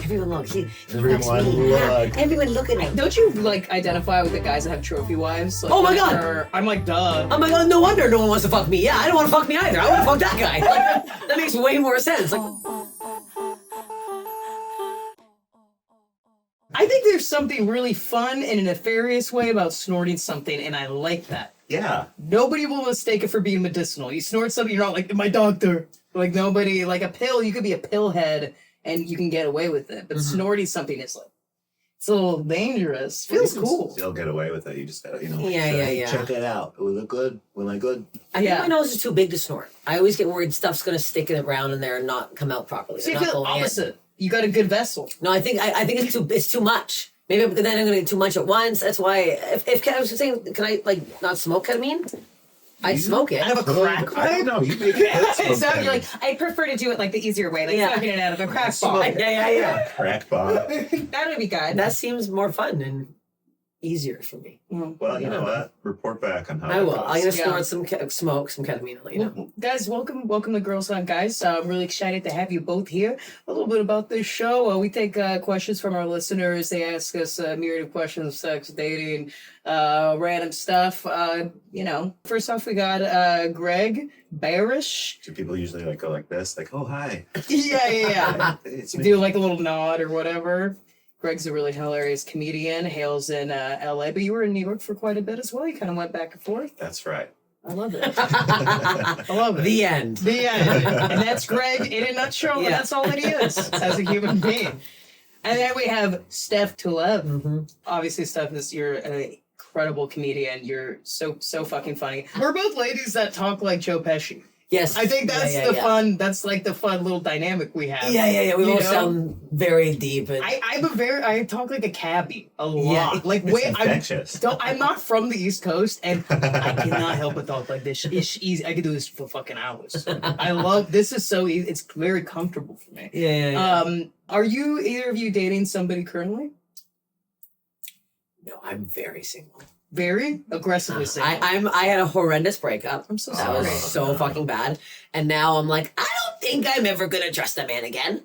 Everyone look. Everyone look at him. Don't you like identify with the guys that have trophy wives? Like, Oh my God. I'm like, duh. Oh my God, no wonder no one wants to fuck me. Yeah, I don't want to fuck me either. I want to fuck that guy. Like, that makes way more sense. Like, I think there's something really fun in a nefarious way about snorting something, and I like that. Yeah. Nobody will mistake it for being medicinal. You snort something, you're not like, my doctor. Like, nobody, like a pill, you could be a pill head and you can get away with it. But snorting something is like, it's a little dangerous. Feels cool. Still get away with it. You just gotta, Yeah. check it out. Will it look good? Will I good? I think my nose is too big to snort. I always get worried stuff's going to stick around in there and not come out properly. So you feel opposite. You got a good vessel. No, I think it's too much. Maybe then I'm going to get too much at once. That's why, if I was saying, can I, like, not smoke ketamine? I smoke it. I have a crack pipe. I don't know. You make it. So you're like, I prefer to do it like the easier way, like smoking it out of a crack bomb. Yeah. Crack bomb. That would be good. That seems more fun and easier for me. Well, you know what? Report back on how I it will. goes. I'm going to snort some smoke, some ketamine. I'll let you know. Well, guys, welcome to Girls On Guys. I'm really excited to have you both here. A little bit about this show. We take questions from our listeners. They ask us a myriad of questions, sex, dating, random stuff. First off, we got Greg Barris. Do people usually like go like this? Like, oh, hi. Yeah. It's me. Do like a little nod or whatever. Greg's a really hilarious comedian, hails in LA, but you were in New York for quite a bit as well. You kind of went back and forth. That's right. I love it. I love it. The end. The end. And that's Greg in a nutshell. Yeah. That's all that he is as a human being. And then we have Steph Tolev. Obviously, Steph, you're an incredible comedian. You're so fucking funny. We're both ladies that talk like Joe Pesci. Yes. I think that's fun. That's like the fun little dynamic we have. Yeah. We both sound very deep. And I talk like a cabbie a lot. Yeah. Like infectious. I'm not from the East Coast, and I cannot help but talk like this. It's easy. I could do this for fucking hours. I love this. Is so easy. It's very comfortable for me. Yeah. Are you either of you dating somebody currently? No, I'm very single. Very aggressively single. I had a horrendous breakup. I'm so That sorry. was so fucking bad. And now I'm like, I don't think I'm ever gonna trust a man again.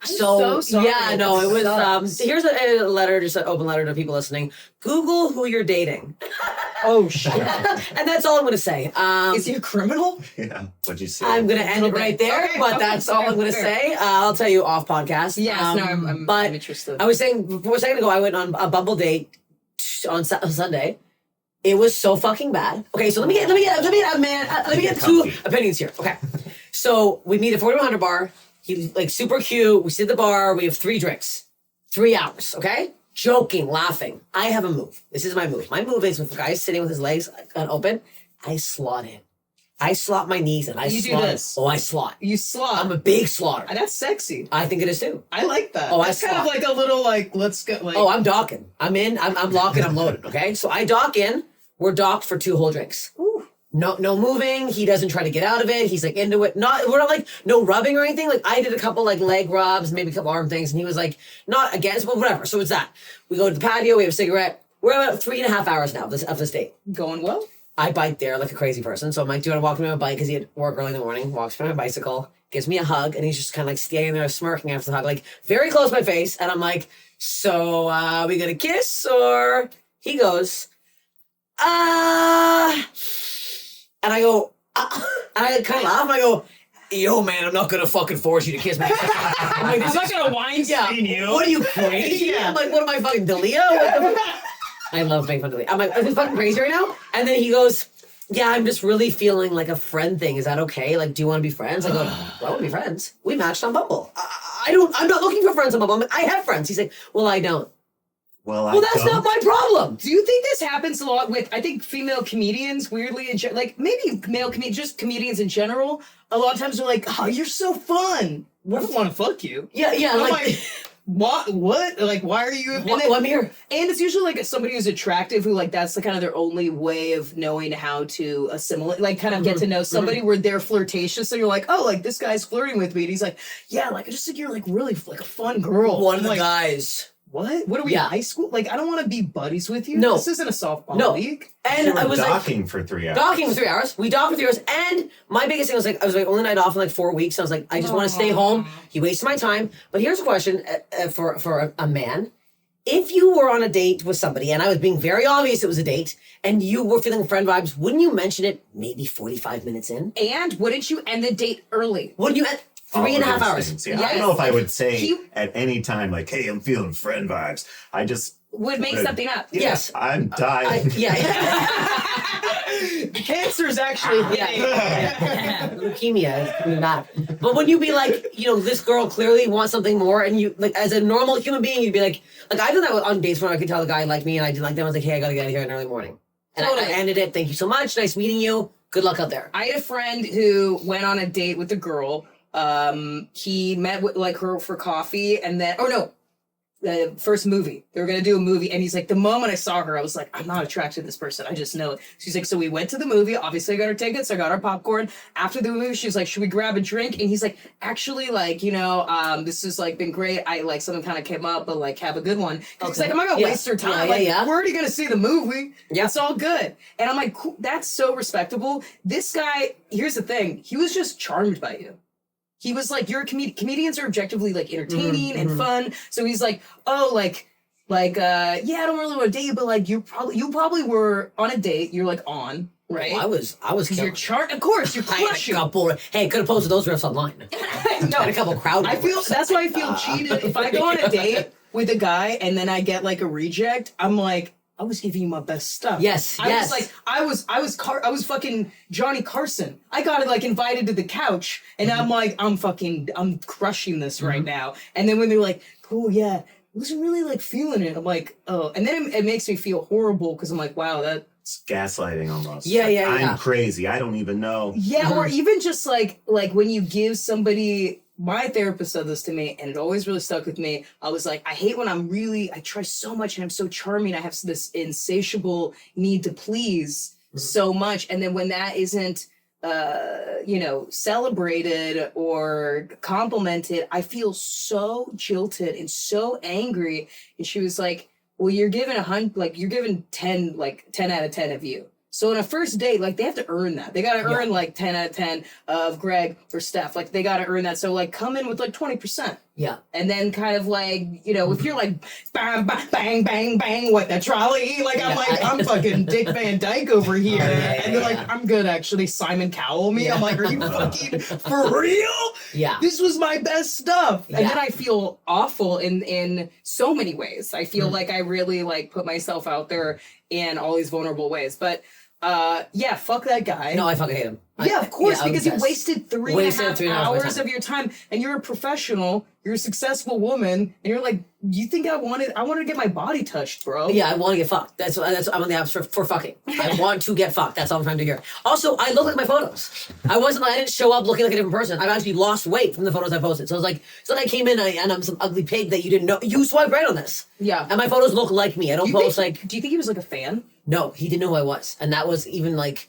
so sorry. Yeah, no, it was Sucks. here's a letter, just an open letter to people listening. Google who you're dating. Oh shit. And that's all I'm gonna say. Is he a criminal? Yeah. What'd you say? I'm gonna end it right there, Okay, but okay, that's all I'm gonna fair. say. I'll tell you off podcast. Yes. I'm but interested. I was saying before a second ago, I went on a Bumble date on Sunday. It was so fucking bad. Okay, so let me get two Comfy. opinions here. Okay, so we meet at 4100 bar. He's like super cute. We sit at the bar. We have 3 drinks, 3 hours. Okay, joking, laughing. I have a move. This is my move. My move is with the guy sitting with his legs open. I slot him. I slot my knees and I You do slot him. this. Oh, I slot. You slot. I'm a big slotter. That's sexy. I think it is too. I like that. Oh, I That's kind of slot. like a little like let's go. Like, Oh, I'm docking. I'm in. I'm locking. I'm loaded. Okay, so I dock in. We're docked for 2 whole drinks. Ooh. No moving. He doesn't try to get out of it. He's like into it. We're not like no rubbing or anything. Like I did a couple like leg rubs, maybe a couple arm things, and he was like not against, but whatever. So it's that. We go to the patio. We have a cigarette. We're about 3.5 hours now of this date. Going well. I bike there like a crazy person. So I'm like, do you want to walk me on my bike? Because he had work early in the morning. Walks me on my bicycle, gives me a hug, and he's just kind of like standing there smirking after the hug, like very close to my face. And I'm like, so we gonna kiss or? He goes, and I go, and I kind of laugh. And I go, yo, man, I'm not gonna fucking force you to kiss me. I'm like, I'm not gonna Weinstein you. What are you crazy? Yeah. I'm like, what am I fucking Dalia? What the I love making fun of Dalia. I'm like, is this fucking crazy right now? And then he goes, yeah, I'm just really feeling like a friend thing. Is that okay? Like, do you want to be friends? I go, well, I want to be friends. We matched on Bumble. I'm not looking for friends on Bumble. I'm like, I have friends. He's like, well, I don't. Well, That's not my problem. Do you think this happens a lot with, I think, female comedians, weirdly, like maybe male comedians, just comedians in general? A lot of times they're like, oh, you're so fun. I don't want to fuck you. Yeah, I'm like, like, what? Like, why are you? well, I'm here. And it's usually like somebody who's attractive who like that's the kind of their only way of knowing how to assimilate, like kind of get to know somebody where they're flirtatious. So you're like, oh, like this guy's flirting with me. And he's like, yeah, like I just think you're like really like a fun girl. One of I'm the like, guys What? What are we, Yeah. high school? Like, I don't want to be buddies with you. No. This isn't a softball No. league. And You were I was like, docking for 3 hours. docking for 3 hours. We docked for 3 hours. And my biggest thing was like, I was like, only night off in like 4 weeks. I was like, I just want to stay home. He wasted my time. But here's a question for a man. If you were on a date with somebody and I was being very obvious it was a date and you were feeling friend vibes, wouldn't you mention it maybe 45 minutes in? And wouldn't you end the date early? Wouldn't you at All 3.5 of those hours? things. Yeah, I don't know if I would say He- at any time, like, hey, I'm feeling friend vibes. I just Would make something up. Yes. I'm dying. Cancer is actually Leukemia is coming back. But when you be like, this girl clearly wants something more, and you like as a normal human being, you'd be like I did that on dates when I could tell the guy liked me and I didn't like them. I was like, hey, I gotta get out of here in the early morning. And I Totally. ended it. Thank you so much. Nice meeting you. Good luck out there. I had a friend who went on a date with a girl. He met with like her for coffee, and then the first movie. They were gonna do a movie, and he's like, the moment I saw her, I was like, I'm not attracted to this person. I just know it. She's like, so we went to the movie. Obviously, I got our tickets. I got our popcorn. After the movie, she was like, should we grab a drink? And he's like, actually, like, this has like been great. I like something kind of came up, but like have a good one. He's Okay. like, I'm not gonna Yeah. waste her time. Yeah, Like, yeah. we're already gonna see the movie. Yeah. It's all good. And I'm like, cool. That's so respectable. This guy, here's the thing. He was just charmed by you. He was like, you're a comedian. Comedians are objectively like entertaining and fun. So he's like, oh, yeah, I don't really want to date you, but like you probably were on a date. You're like on, right? I was You're killing. of course, you're I had a crushing. couple. Hey, could have posted those riffs online. No, Had a couple crowd. I feel that's why I feel cheated. If I go on a date with a guy and then I get like a reject, I'm like, I was giving you my best stuff. Yes, I yes. was like, I was fucking Johnny Carson. I got like invited to the couch, and I'm like, I'm crushing this right now. And then when they're like, cool, yeah, I wasn't really like feeling it. I'm like, oh, and then it makes me feel horrible because I'm like, wow, that. It's gaslighting almost. Yeah, Like, yeah, yeah. I'm crazy. I don't even know. Yeah, or even just like when you give somebody. My therapist said this to me, and it always really stuck with me. I was like, I hate when I try so much and I'm so charming. I have this insatiable need to please so much. And then when that isn't, celebrated or complimented, I feel so jilted and so angry. And she was like, well, you're given 10 out of 10 of you. So in a first date, like they have to earn that. They got to earn like 10 out of 10 of Greg or Steph. Like they got to earn that. So like come in with like 20%. Yeah. And then kind of like, if you're like bang, bang, bang, bang, bang, what the trolley? Like I'm fucking Dick Van Dyke over here. And they're like, I'm good actually. Simon Cowell me. I'm like, are you fucking for real? Yeah. This was my best stuff. And Yeah. then I feel awful in so many ways. I feel like I really like put myself out there in all these vulnerable ways. But fuck that guy. No, I fucking hate him. Yeah, of course, I'm because you obsessed. wasted 3.5 Wasted 3.5 hours time. of your time, and you're a professional, you're a successful woman, and you're like, you think I wanted to get my body touched, bro? Yeah, I want to get fucked. That's I'm on the apps for fucking. I want to get fucked. That's all I'm trying to do here. Also, I look like my photos. I didn't show up looking like a different person. I've actually lost weight from the photos I posted. So it's like I came in and I'm some ugly pig that you didn't know. You swiped right on this. Yeah. And my photos look like me. I don't post Do you think he was like a fan? no, he didn't know who I was. And that was even like,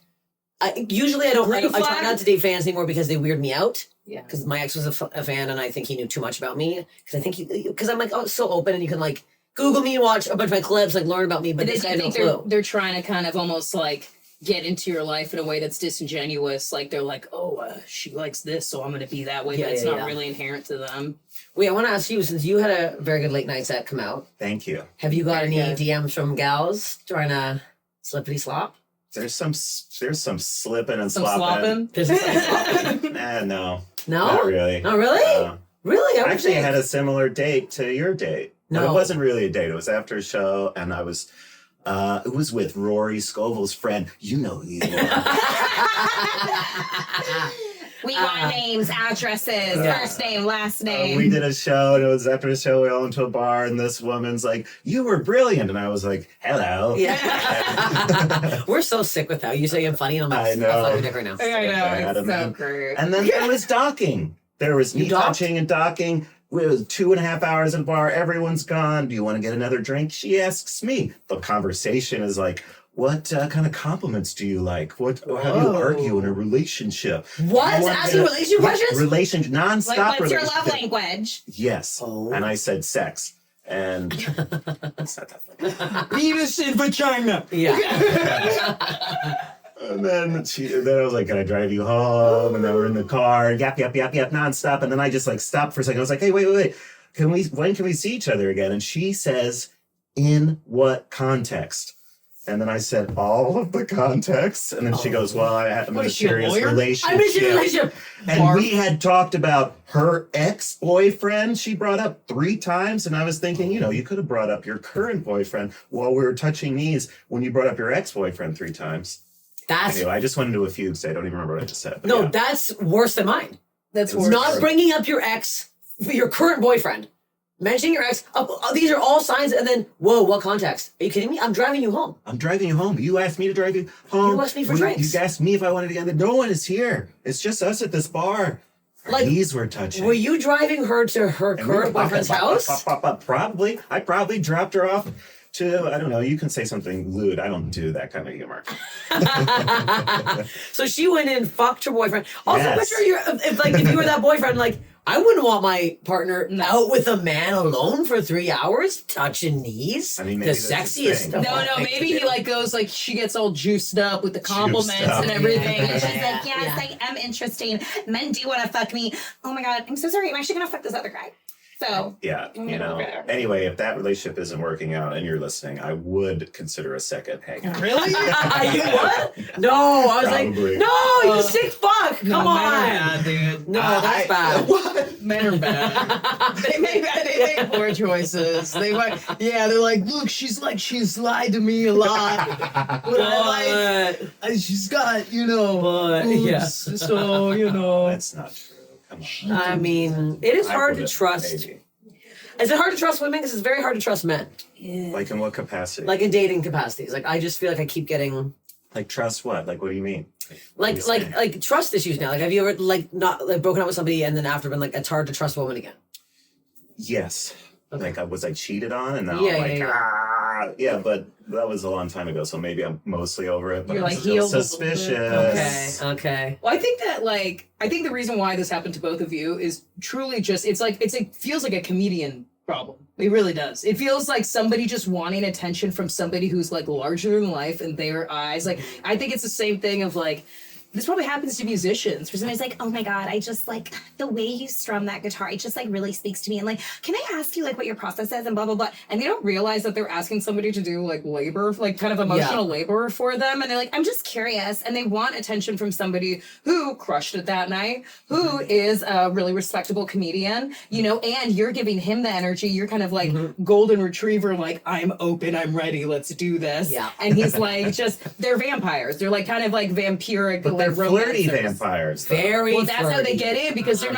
usually I Green try flag? not to date fans anymore because they weird me out. Yeah. Because my ex was a fan and I think he knew too much about me. Because I'm like, so open and you can like Google me and watch a bunch of my clips, like learn about me. But But this then guy you had no think clue. they're trying to kind of almost like get into your life in a way that's disingenuous. Like they're like, she likes this, so I'm going to be that way. Yeah, but it's yeah, not yeah. really inherent to them. Wait, I want to ask you, since you had a very good late night set come out, Thank you. have you got any Very good. DMs from gals trying to slippity slop? There's some slipping and Some slopping. slopping. There's a Nah, no. No? Not really. Oh, really? No. Really? I actually had a similar date to your date. But No. it wasn't really a date. It was after a show, and I was, it was with Rory Scovel's friend. You know who you are. We want names, addresses, Yeah. first name, last name. We did a show, and it was after the show. We all went to a bar, and this woman's like, "You were brilliant," and I was like, "Hello." Yeah. We're so sick with that. You say I'm funny, and I'm like, I know. I'll fucking dick right now. I know, Bad, it's so man. great. And then there was docking. There was You me docked? touching and docking. It was 2.5 hours in the bar. Everyone's gone. Do you want to get another drink? She asks me. The conversation is like, what kind of compliments do you like? How do you argue in a relationship? What? You want Asking to- relationship questions? Nonstop Like, what's your love relationship. language? Yes. Oh. And I said sex. And it's not that funny. Penis in vagina. Yeah. And then I was like, can I drive you home? And then we're in the car, yap, nonstop. And then I just like stopped for a second. I was like, hey, wait. When can we see each other again? And she says, in what context? And then I said, all of the contexts. And then she goes, well, I'm in a serious relationship. I'm in a serious relationship. And we had talked about her ex-boyfriend she brought up 3 times. And I was thinking, you could have brought up your current boyfriend while we were touching knees when you brought up your ex-boyfriend 3 times. Anyway, I just went into a fugue state. I don't even remember what I just said. No, that's worse than mine. That's worse. Not bringing up your ex, your current boyfriend. Mentioning your ex. These are all signs. And then, whoa, what context? Are you kidding me? I'm driving you home. You asked me to drive you home. You asked me for drinks. You asked me if I wanted to get in. No one is here. It's just us at this bar. Our knees were touching. Were you driving her to her current boyfriend's house? Probably. I probably dropped her off to, I don't know, you can say something lewd. I don't do that kind of humor. So she went in, fucked her boyfriend. Also, Yes. picture if you were that boyfriend, like, I wouldn't want my partner out with a man alone for 3 hours, touching knees. I mean, the maybe that's his sexiest thing. stuff. No, maybe he like goes like she gets all juiced up with the compliments up. and everything. Yeah. And she's She's like, yes, I am interesting. Men do want to fuck me. Oh my God, I'm so sorry. I'm actually going to fuck this other guy. So, Yeah, Anyway, if that relationship isn't working out and you're listening, I would consider a second hangout. Really? You what? No, I was Probably. like, no, you sick fuck. Come on. bad, dude. No, that's bad. What? Men are bad. they make poor choices. They're like, look, she's lied to me a lot. But she's got, But, yeah. boobs, so, That's not true. Come on. I mean, it is hard to wouldn't, trust. maybe. Is it hard to trust women? Because it's very hard to trust men. Like in what capacity? Like in dating capacities. Like I just feel like I keep getting Like trust what? Like what do you mean? like trust issues now. Like have you ever not broken up with somebody and then after been like it's hard to trust a woman again? Yes. Okay. Like was I cheated on and now Yeah, I'm like yeah. yeah, but that was a long time ago, so maybe I'm mostly over it. But You're I'm like still healed a little suspicious. bit. Okay. Well, I think that I think the reason why this happened to both of you is truly just it feels like a comedian problem. It really does. It feels like somebody just wanting attention from somebody who's like larger than life in their eyes. Like I think it's the same thing of like this probably happens to musicians. for somebody's like, oh my God, I just like the way you strum that guitar. It just like really speaks to me. And like, can I ask you like what your process is and blah, blah, blah. And they don't realize that they're asking somebody to do like labor, like kind of emotional labor for them. And they're like, I'm just curious. And they want attention from somebody who crushed it that night, who is a really respectable comedian, and you're giving him the energy. You're kind of like golden retriever, like, I'm open, I'm ready, let's do this. Yeah. And he's like, they're vampires. They're like kind of like vampiric. But they're flirty romancers. vampires. Though. Very Well, that's how they flirty. get in because they're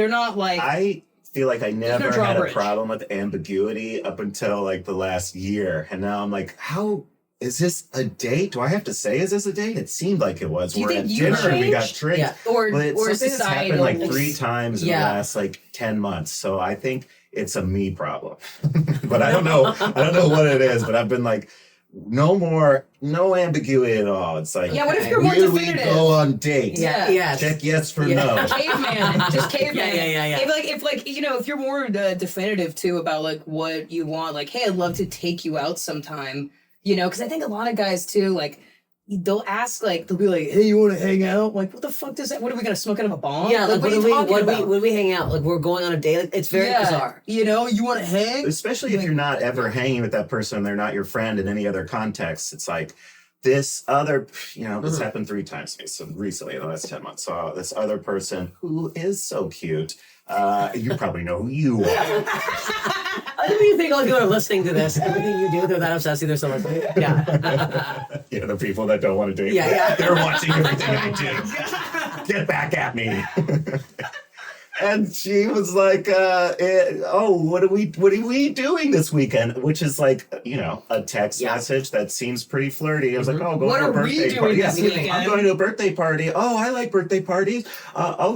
not like. I feel like I never had a drawbridge. problem with ambiguity up until like the last year. And now I'm like, how is this a date? Do I have to say, is this a date? It seemed like it was. Do you We're think at you dinner and we got changed? drinks. Yeah. or But it's something that's happened societal. like 3 times in the Yeah. last like 10 months. So I think it's a me problem. But I don't know what it is. But I've been like, no ambiguity at all. It's like, Yeah, what if you're more here we definitive? go on dates. Yeah. Yeah. Yes. Check yes for Yeah. no. Caveman, just caveman. Yeah. If you're more definitive too about like what you want, like, hey, I'd love to take you out sometime, because I think a lot of guys too, like, they'll ask, like, they'll be like, hey, you want to hang out? Like, what the fuck does that? What are we gonna smoke out of a bomb? Yeah, like what are you talking about? when we hang out, like we're going on a date, like, it's very bizarre. You want to hang? Especially if you're not ever hanging with that person and they're not your friend in any other context. It's like this other, this happened 3 times to me so recently in the last 10 months. So this other person who is so cute, you probably know who you are. I don't even think all people are listening to this. Everything you do, they're that obsessed, they're so listening. Yeah. Yeah, the people that don't want to date me. Yeah. They're watching everything I do. Get back at me. And she was like, what are we doing this weekend? Which is like, a text message that seems pretty flirty. I was like, go What to a are we birthday doing party. this weekend? I'm going to a birthday party. Oh, I like birthday parties.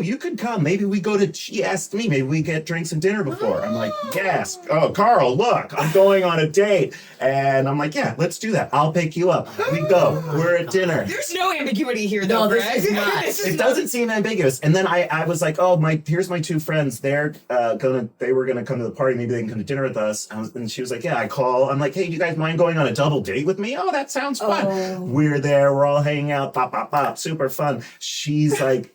You can come. Maybe we go to, she asked me, maybe we get drinks and dinner before. I'm like, yes. Oh, Carl, look, I'm going on a date. And I'm like, yeah, let's do that. I'll pick you up. We go. We're at dinner. There's no ambiguity here, No, though, this Greg. is not. This is It not- doesn't seem ambiguous. And then I was like, here's my my two friends. They were gonna come to the party. Maybe they can come to dinner with us. And she was like, yeah, I call. I'm like, hey, do you guys mind going on a double date with me? Oh, that sounds fun. Oh. We're there. We're all hanging out. Pop, pop, pop. Super fun. She's like,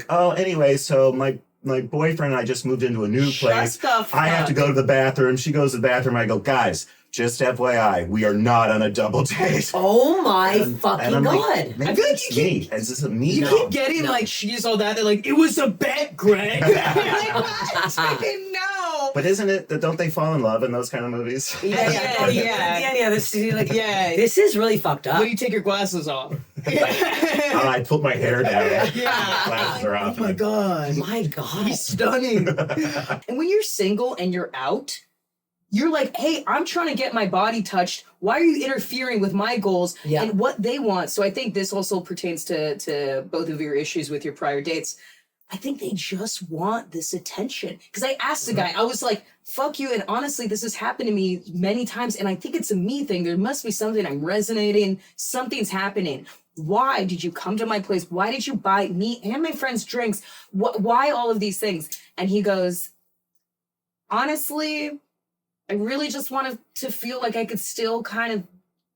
oh, anyway, so my boyfriend and I just moved into a new place. I have to go to the bathroom. She goes to the bathroom. I go, guys, just FYI, we are not on a double date. Oh my fucking I'm God. like, maybe I feel like it's me. Is this a me? You No. keep getting like she's all that. They're like, it was a bet, Greg. Like, what? I didn't know. But isn't it that don't they fall in love in those kind of movies? Yeah. This Yeah. this is really fucked up. When you take your glasses off. I put my hair down. Yeah. Glasses are off. Oh my God. My God. He's stunning. And when you're single and you're out, you're like, hey, I'm trying to get my body touched. Why are you interfering with my goals and what they want? So I think this also pertains to both of your issues with your prior dates. I think they just want this attention. Because I asked the guy, I was like, fuck you. And honestly, this has happened to me many times. And I think it's a me thing. There must be something I'm resonating. Something's happening. Why did you come to my place? Why did you buy me and my friends drinks? Why all of these things? And he goes, honestly, I really just wanted to feel like I could still kind of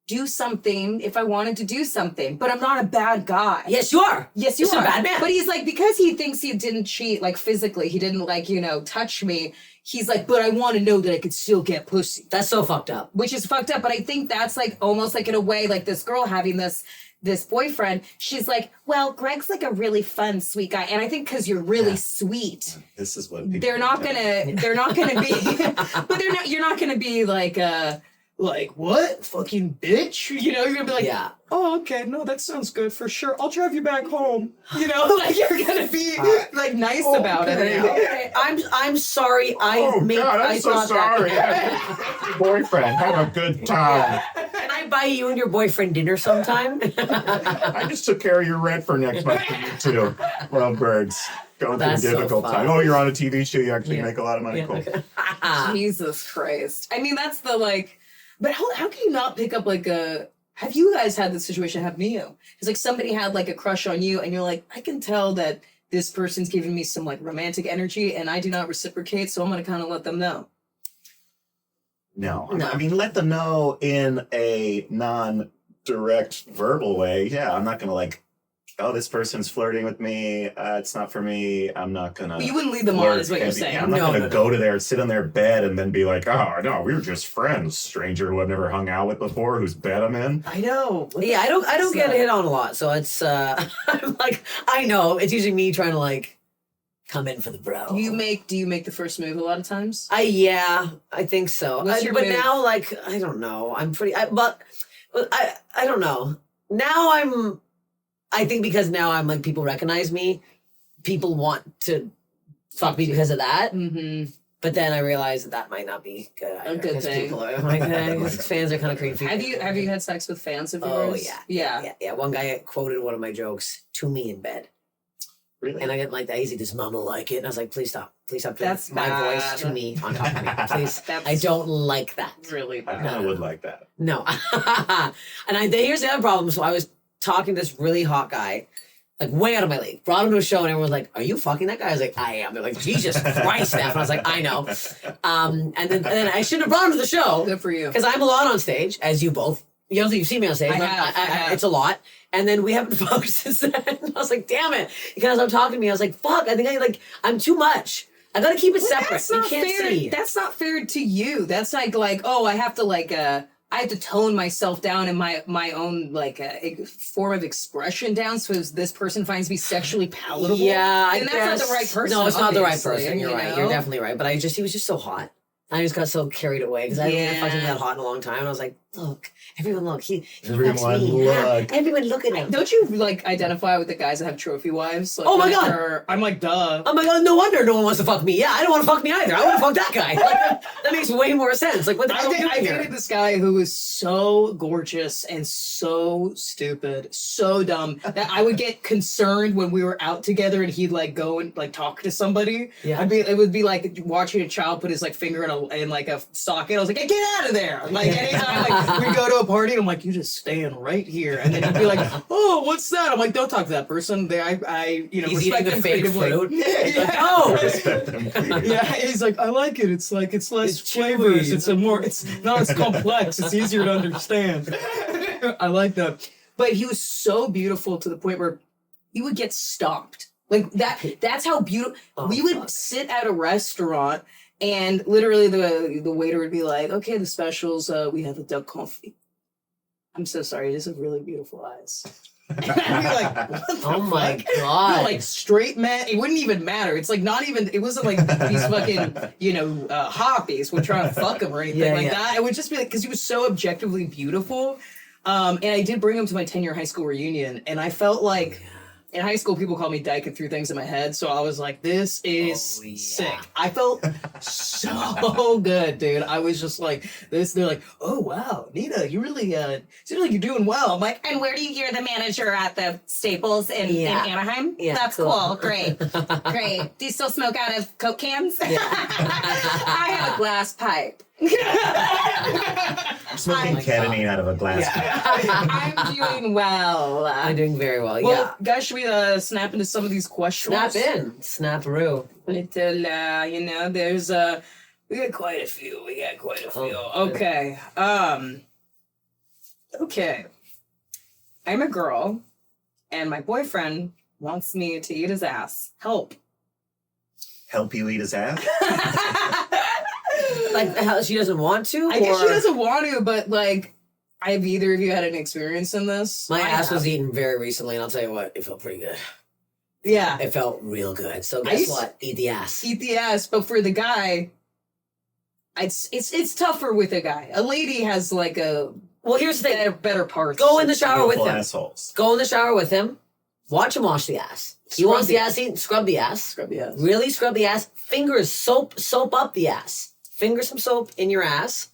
do something if I wanted to do something, but I'm not a bad guy. Yes, you are. Yes, you You're are. a bad man. But he's like, because he thinks he didn't cheat, like physically, he didn't like, touch me. He's like, but I want to know that I could still get pussy. That's so fucked up. Which is fucked up. But I think that's like almost like in a way, like this girl having this boyfriend, she's like, well, Greg's like a really fun, sweet guy. And I think because you're really sweet, This is what people they're not gonna be, but you're not gonna be like what? Fucking bitch? You're gonna be like, Yeah. oh, okay, no, that sounds good for sure. I'll drive you back home. Like you're gonna be like nice about it. Okay. I'm sorry. I'm so sorry. Boyfriend, have a good time. Can I buy you and your boyfriend dinner sometime? I just took care of your rent for next month for you too. Well, birds. Going through a That's so difficult fun. time. Oh, you're on a TV show. You actually make a lot of money. Cool. Jesus Christ. I mean, that's the like, but how can you not pick up like have you guys had this situation happen to you? It's like somebody had like a crush on you and you're like, I can tell that this person's giving me some like romantic energy and I do not reciprocate, so I'm going to kind of let them know. No. I mean, let them know in a non-direct verbal way. Yeah, I'm not going to like, oh, this person's flirting with me. It's not for me. I'm not going to. But you wouldn't lead them on, is what you're saying. Yeah, I'm not going to go to there, sit on their bed, and then be like, oh, no, we were just friends. Stranger who I've never hung out with before, whose bed I'm in. I know. Yeah, I don't get hit on a lot, so it's I'm like, I know it's usually me trying to like come in for the bro. Do you make the first move a lot of times? I think so. What's your but move? now, like, I don't know. I'm pretty. But I don't know. Now I think because now I'm like people recognize me, people want to fuck me because of that. Mm-hmm. But then I realize that might not be good. Either, A good 'cause thing. People are like, fans are kind of creepy. Have you had sex with fans of Oh yours? yeah. One guy quoted one of my jokes to me in bed. Really? And I didn't like that. He's like, does mama like it? And I was like, please stop doing That's my bad. voice to me on top of me. Please. That's I don't like that. really I bad. kind of would like that. No. And here's the other problem. So I was talking to this really hot guy, like way out of my league. Brought him to a show and everyone was like, are you fucking that guy? I was like, I am. They're like, Jesus Christ, Steph. And I was like, I know. And then I shouldn't have brought him to the show. Good for you. Because I'm a lot on stage, as you both. You know, you've seen me on stage. I have. It's a lot. And then we haven't fucked since then. I was like, damn it. Because I'm talking to me, I was like, fuck, I think I'm too much. I gotta keep it separate. That's You not can't fair. see. That's not fair to you. That's like, oh, I have to I have to tone myself down and my own form of expression down so this person finds me sexually palatable. Yeah, and that's not the right person. No, it's not the right obviously, person. You're right. You're definitely right. But he was just so hot. I just got so carried away because I haven't fucked him that hot in a long time. And I was like, look, everyone look. He Everyone fucks me. look. Everyone look at him. Don't you identify with the guys that have trophy wives? Like, Oh my God. I'm like, duh. I'm like, oh, no wonder no one wants to fuck me. Yeah, I don't want to fuck me either. I want to fuck that guy. Like, that makes way more sense. Like, what the hell are we doing I here? dated this guy who was so gorgeous and so stupid, so dumb that I would get concerned when we were out together and he'd go and talk to somebody. Yeah. It would be like watching a child put his finger in a socket. I was like, hey, get out of there! Anytime we go to a party and I'm like, you just stand right here. And then he'd be like, oh, what's that? I'm like, don't talk to that person. I He's respect eating the them fake creatively. fruit. Yeah. Oh, Respect them. Yeah, he's like, I like it. It's like it's less It's flavors. chewy. It's not as complex. It's easier to understand. I like that. But he was so beautiful to the point where he would get stomped. Like that's how beautiful. We would sit at a restaurant and literally the waiter would be like, okay, the specials, we have a duck confit. I'm so sorry, it is a really beautiful eyes. And I'd be like, what the oh my fuck? god! No, like straight men, it wouldn't even matter. It's like not even. It wasn't like these fucking hoppies would try to fuck him or anything like that. It would just be like because he was so objectively beautiful. And I did bring him to my 10-year high school reunion, and I felt like in high school people called me dyke and threw things in my head. So I was like, this is sick. I felt so good, dude. I was just like this. They're like, oh wow, Nina, you really seems like you're doing well. I'm like, And where do you hear the manager at the Staples in Anaheim? Yeah, That's cool. Great. Great. Do you still smoke out of Coke cans? I have a glass pipe. I'm smoking ketamine out of a glass. I'm doing well. I'm doing very well. well, guys, should we snap into some of these questions? Snap in, snap-a-roo. Little, there's we got quite a few. Okay. Okay. I'm a girl, and my boyfriend wants me to eat his ass. Help. Help you eat his ass? Like how she doesn't want to. I guess she doesn't want to, but like, have either of you had an experience in this? My I ass was have. eaten very recently, and I'll tell you what, it felt pretty good. Yeah. It felt real good. So I guess used- what? Eat the ass. Eat the ass, but for the guy, it's tougher with a guy. A lady has like a Well, here's the thing. better parts. Go in the shower with Beautiful him. assholes. Go in the shower with him. Watch him wash the ass. He Scrub wants the the ass eaten. Scrub the ass. Scrub the ass. Really scrub the ass. Fingers soap up the ass. Finger some soap in your ass.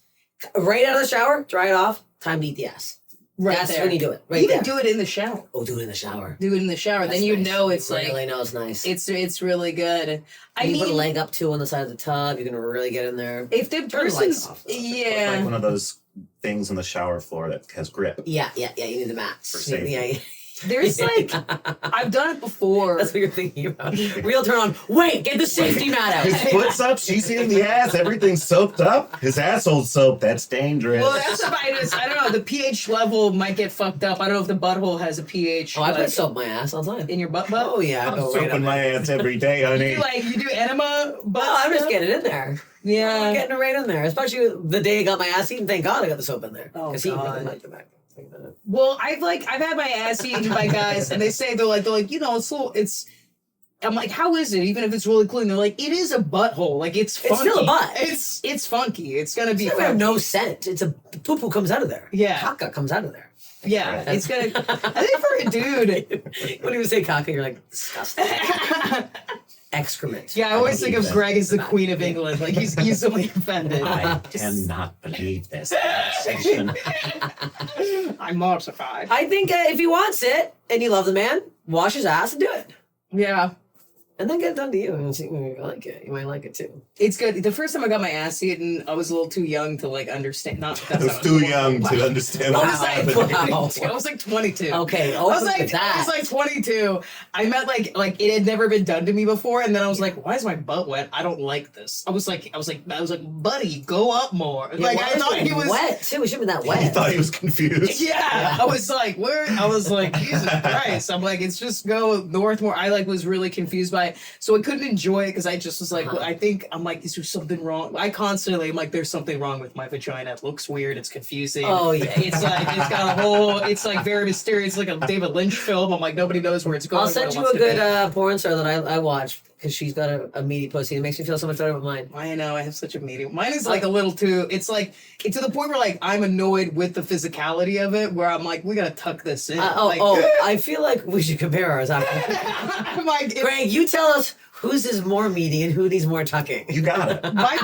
Right out of the shower. Dry it off. Time to eat the ass. Right That's there. when you do it. Right Even there. do it in the shower. Oh, do it in the shower. Do it in the shower. That's then you nice. know it's You like really know it's nice. it's really good. I you put a mean, leg up too on the side of the tub. You're gonna really get in there. if the Turn the lights person's off. Like yeah, one of those things on the shower floor that has grip. Yeah. You need the mats. For safety. Yeah. there's like I've done it before. That's what you're thinking about. Real turn on. Wait, get the safety mat His out. foot's up, she's eating the ass, everything's soaked up. His asshole's soaked, that's dangerous. Well, that's about it. I don't know. The pH level might get fucked up. I don't know if the butthole has a pH. Oh, I like, put soap in my ass all the time. in your butt. Oh yeah, I I'm go right soaping up. my ass every day, honey. You do enema butt. Oh, I'm just stuff? getting it in there. I'm Yeah. getting it right in there. Especially the day I got my ass eaten. Thank God I got the soap in there. Oh, 'Cause he God. really liked the back. Well, I've had my ass eaten by guys, and they say they're like it's. I'm like, how is it? Even if it's really clean, they're like, it is a butthole. Like it's funky. It's still a butt. It's funky. It's gonna be It's funky. no scent. It's a poo poo comes out of there. Yeah. Caca comes out of there. Yeah, it's gonna. I think for a dude. When you say caca, you're like disgusting. Excrement. Yeah, I always think of that. Greg as the Queen of England. Like he's easily offended. I cannot believe this conversation. I'm mortified. I think if he wants it and you love the man, wash his ass and do it. Yeah. And then get it done to you and see if you like it. You might like it too. It's good. The first time I got my ass eaten, I was a little too young to like understand. Not I was too young to understand I what was like, happened. Wow. I was like 22. Okay, I was open to like, that. I was like 22. I meant like it had never been done to me before, and then I was like, why is my butt wet? I don't like this. I was like, buddy, go up more. Yeah, Like why I is thought it he was wet too. It shouldn't be that He wet. thought he was confused. Yeah, I was like, where? I was like, Jesus Christ. I'm like, it's just go north more. I like was really confused by it. So I couldn't enjoy it because I just was like, well, I think I'm like, is there something wrong? I constantly am like, there's something wrong with my vagina. It looks weird. It's confusing. Oh, yeah. It's like, it's got a whole, it's like very mysterious. It's like a David Lynch film. I'm like, nobody knows where it's going. I'll what send it you wants a to be. good porn star that I watch because she's got a meaty pussy. It makes me feel so much better with mine. I know, I have such a medium. Mine is like a little too, it's like, it's to the point where like I'm annoyed with the physicality of it, where I'm like, we gotta tuck this in. Like, I feel like we should compare ours after. I'm like, Greg, you tell us Whose is more meaty and who needs more tucking? You got it. My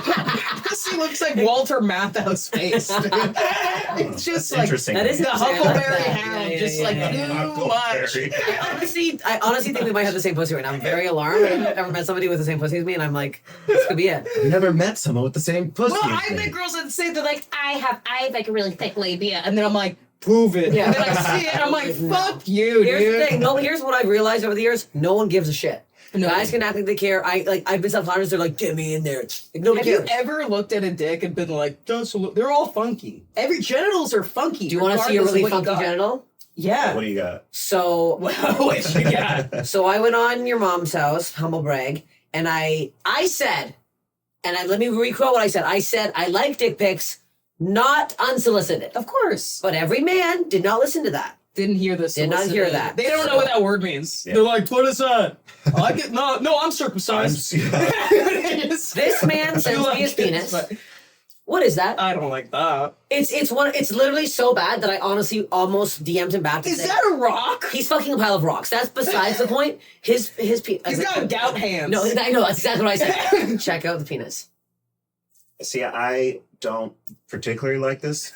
pussy looks like Walter Matthau's face. Dude. It's just like Interesting. That is the interesting. I like Huckleberry that. Hound, Yeah, just yeah, like yeah, too yeah. much. I honestly think we might have the same pussy right now. I'm very alarmed. I've never met somebody with the same pussy as me, and I'm like, this could be it. I've never met someone with the same pussy. Well, as I've me. met girls that say they're like, I have like a really thick labia, and then I'm like, prove it. Yeah. And then I see it, and I'm like, No. fuck you, Here's dude. the thing. No, here's what I've realized over the years. No one gives a shit. No. Guys can act like they care. I've been self-conscious. They're like, get me in there. Like, nobody Have you cares. ever looked at a dick and been like, they're all funky. Every genitals are funky. Do you want to see a regardless of really what you funky got. genital? Yeah. What do you got? So, What you got? so I went on your mom's house, humble brag, and I said, let me re-quote what I said. I said, I like dick pics, not unsolicited. Of course. But every man did not listen to that. Didn't hear this. Did not hear that. They don't know what that word means. Yeah. They're like, what is that? I get no, I'm circumcised. This man sends me his penis. What is that? I don't like that. It's literally so bad that I honestly almost DM'd him back to Is say, that a rock? he's fucking a pile of rocks. That's besides the point. His penis. He's got gout hands. No, I know, that's exactly what I said. Check out the penis. See, I don't particularly like this,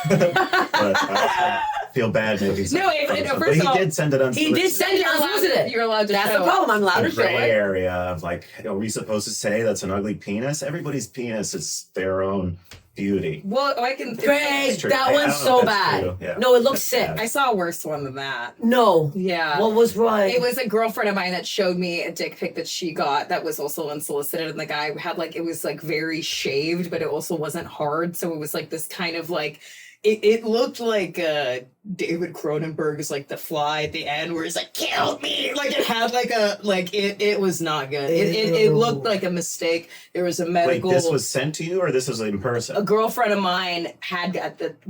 but I also feel bad making some. No, but first he of all, did send it unsolicited. He did send it unsolicited. You're allowed to That's show the problem. I'm allowed A to show gray it. area of like, are we supposed to say that's an ugly penis? Everybody's penis is their own beauty. Well, I can. Greg, true. that I one's don't know so if that's bad. true. Yeah. No, it looks That's sick. bad. I saw a worse one than that. No. Yeah. What was right? It was a girlfriend of mine that showed me a dick pic that she got that was also unsolicited, and the guy had like, it was like very shaved, but it also wasn't hard, so it was like this kind of like, it looked like David Cronenberg's like The Fly at the end, where he's like, kill me, like it had like a like it was not good. It looked like a mistake. There was a Wait, medical. this was sent to you, or this was in person? A girlfriend of mine had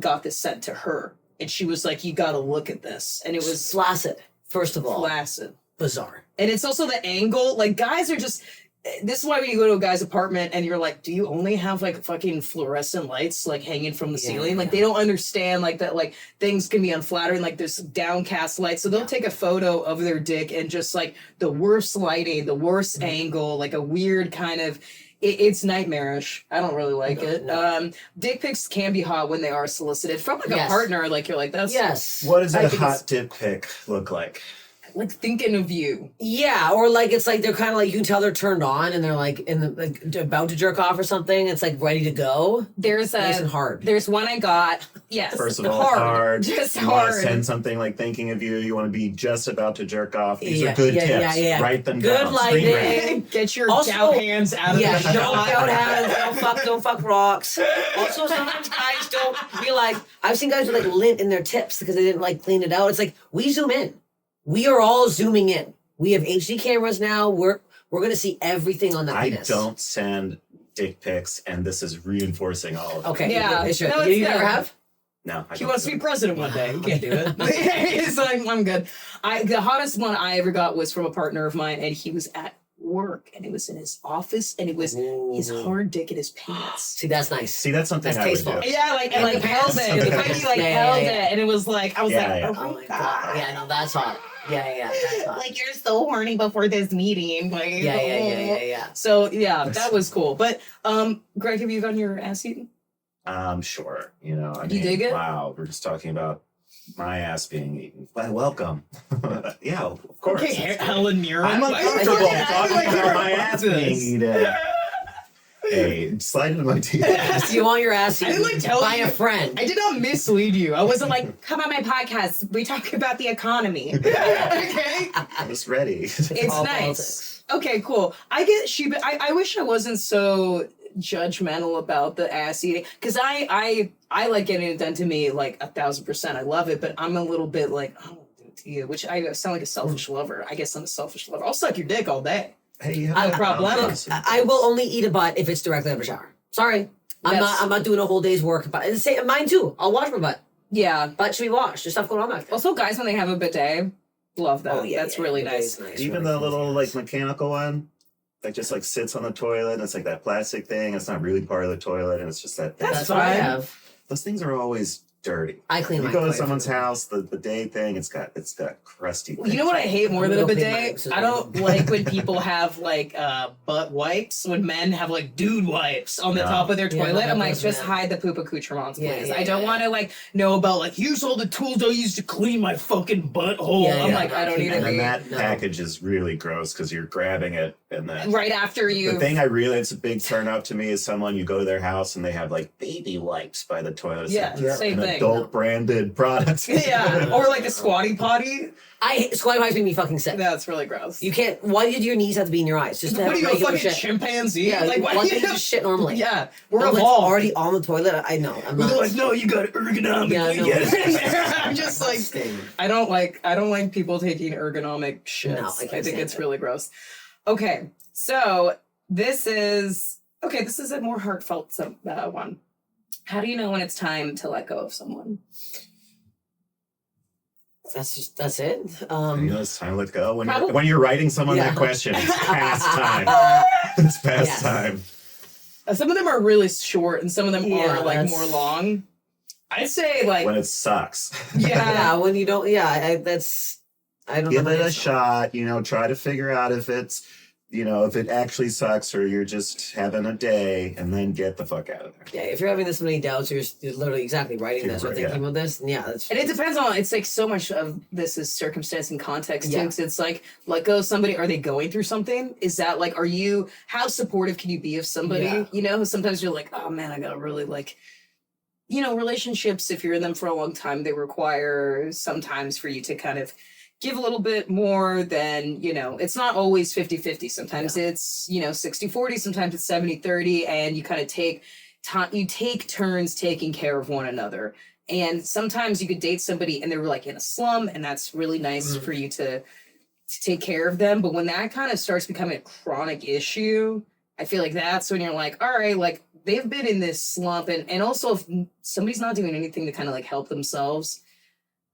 got this sent to her, and she was like, you got to look at this, and it was flaccid, first of all. flaccid. Bizarre. And it's also the angle. Like, guys are just. This is why when you go to a guy's apartment and you're like, do you only have like fucking fluorescent lights like hanging from the ceiling? Like, they don't understand like that. Like, things can be unflattering. Like, there's downcast lights, so they'll take a photo of their dick and just like the worst lighting, the worst angle, like a weird kind of. It's nightmarish. I don't really like it. No. Dick pics can be hot when they are solicited from like a Yes. partner. Like, you're like, that's Yes. What does I a think hot it's- dick pic look like? like thinking of you. Yeah, or like it's like they're kind of like, you can tell they're turned on and they're like in the like about to jerk off or something. It's like ready to go. There's Nice and hard. There's one I got. Yes. First of all, hard. Just You want to hard. send something like thinking of you. You want to be just about to jerk off. These Yeah, are good yeah, tips. yeah. Write them Good down. lighting. Screen Get your Also- gout hands out of Yeah, the don't shot. out hands, don't fuck rocks. Also, sometimes guys don't realize. I've seen guys with like lint in their tips because they didn't like clean it out. It's like we zoom in. We are all zooming in. We have HD cameras now. We're gonna see everything on that I penis. don't send dick pics, and this is reinforcing all of it. Okay. Yeah. It should. No, you it's never good. have? No, I He don't wants to do be it. president one day. You can't do it. It's like, I'm good. The hottest one I ever got was from a partner of mine, and he was at work, and it was in his office, and it was his Ooh. hard dick in his pants. See, that's nice. See, that's something That's I would tasteful. do. Yeah, like, and In like the held pants. it. The way he like Yeah, yeah, held yeah. it, and it was like, I was Yeah, like, yeah. oh Oh my my god. god. Yeah, no, that's hot. Yeah. That's hot. Like, you're so horny before this meeting. Like, Yeah. So yeah, that was cool. But Greg, have you gotten your ass eaten? Sure. You know, I You mean, dig it? wow, we're just talking about my ass being eaten. Well, welcome. Yeah, of course. Okay, Helen Mirren. I'm uncomfortable Yeah, talking like, about my ass being eaten. Hey, slide into my DMs. Do you want your ass I didn't, eaten like, tell by you- a friend? I did not mislead you. I wasn't like, come on my podcast. We talk about the economy. Okay. I was ready. It's All nice. politics. Okay, cool. I wish I wasn't so judgmental about the ass eating, because I like getting it done to me like 1,000%. I love it, but I'm a little bit like, I don't want to do it to you, which I sound like a selfish lover. I guess I'm a selfish lover. I'll suck your dick all day. Hey, you I- have no problem. problem. I will only eat a butt if it's directly out of a shower. Sorry. I'm not doing a whole day's work. But it's the same, mine too. I'll wash my butt. Yeah. Butt should be washed. There's stuff going on back there. Also, guys, when they have a bidet, love that. That's really it nice. is Even the little like mechanical one that just like sits on the toilet and it's like that plastic thing. It's not really part of the toilet and it's just that. That's That's what I fine. have. Those things are always dirty. I clean You my go to toilet someone's for me. house, the bidet thing, it's got crusty. You know what I hate more than a I'll clean bidet? mine, so I don't like when people have like butt wipes. When men have like dude wipes on the No. top of their Yeah, toilet, no, I'm like, those just men. hide the poop accoutrements, please. Yeah, yeah, I don't yeah. want to like know about like here's all the tools I use to clean my fucking butthole. Yeah, I'm yeah, like, no, I don't keep need it to And then be that No. package is really gross because you're grabbing it and then. right after you. The thing it's a big turn up to me is someone, you go to their house and they have like baby wipes by the toilet. It's Yeah, like, same an thing. adult branded product. Yeah, or like a squatty potty. Squatty potties make me fucking sick. That's really gross. You can't. Why did your knees have to be in your eyes? Just to What have are you, a regular fucking shit. chimpanzee? Yeah, like why why can't you just shit normally? Yeah, we're When it's evolved. already on the toilet. I know. I'm They're not. like, no, you got to ergonomically Yeah, no. get it in there. I'm just like, Disgusting. I don't like people taking ergonomic shits. No, I I can't think stand it's it. really gross. Okay, so this is a more heartfelt one. How do you know when it's time to let go of someone? That's it. You know, it's time to let go. Probably- When you're writing someone Yeah. that question, it's past time. It's past Yes. time. Some of them are really short, and some of them Yeah, are like that's- more long. I'd say like When it sucks. yeah. Yeah, when you don't. Yeah, I don't Give know. it a shot, try to figure out if it's, if it actually sucks or you're just having a day, and then get the fuck out of there. Yeah, if you're having this many doubts, you're literally exactly writing this or Yeah. thinking about this. And yeah, that's. And it depends on, it's like so much of this is circumstance and context too. Yeah. 'Cause it's like, let go of somebody. Are they going through something? Is that like, how supportive can you be of somebody? Yeah. Sometimes you're like, oh man, I gotta really like, relationships, if you're in them for a long time, they require sometimes for you to kind of give a little bit more than, it's not always 50-50. Sometimes it's, 60-40, sometimes it's 70-30, and you kind of take time, you take turns taking care of one another. And sometimes you could date somebody and they're like in a slum, and that's really nice for you to take care of them. But when that kind of starts becoming a chronic issue, I feel like that's when you're like, all right, like they've been in this slump. And also if somebody's not doing anything to kind of like help themselves,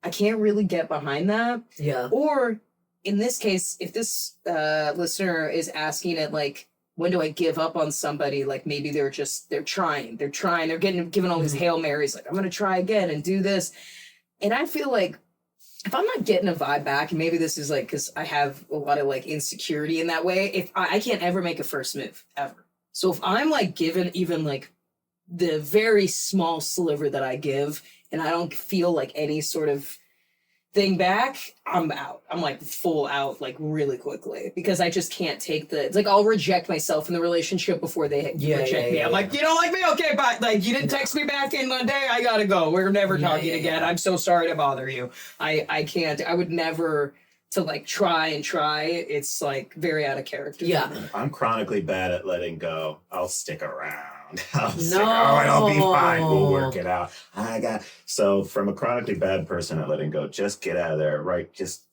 I can't really get behind that. Yeah. Or in this case, if this listener is asking it like, when do I give up on somebody? Like maybe they're trying, they're given all these Hail Marys, like I'm going to try again and do this. And I feel like if I'm not getting a vibe back, and maybe this is like, cause I have a lot of like insecurity in that way. If I can't ever make a first move ever. So if I'm like given even like the very small sliver that I give, and I don't feel like any sort of thing back, I'm out. I'm like full out, like really quickly, because I just can't take it's like I'll reject myself in the relationship before they reject me. I'm like, you don't like me? Okay, bye. Like you didn't text me back in one day. I gotta go. We're never talking again. I'm so sorry to bother you. I can't. I would never to like try. It's like very out of character. Yeah. I'm chronically bad at letting go. I'll stick around. No. It'll be fine. We'll work it out. So from a chronically bad person at letting go, just get out of there, right? Just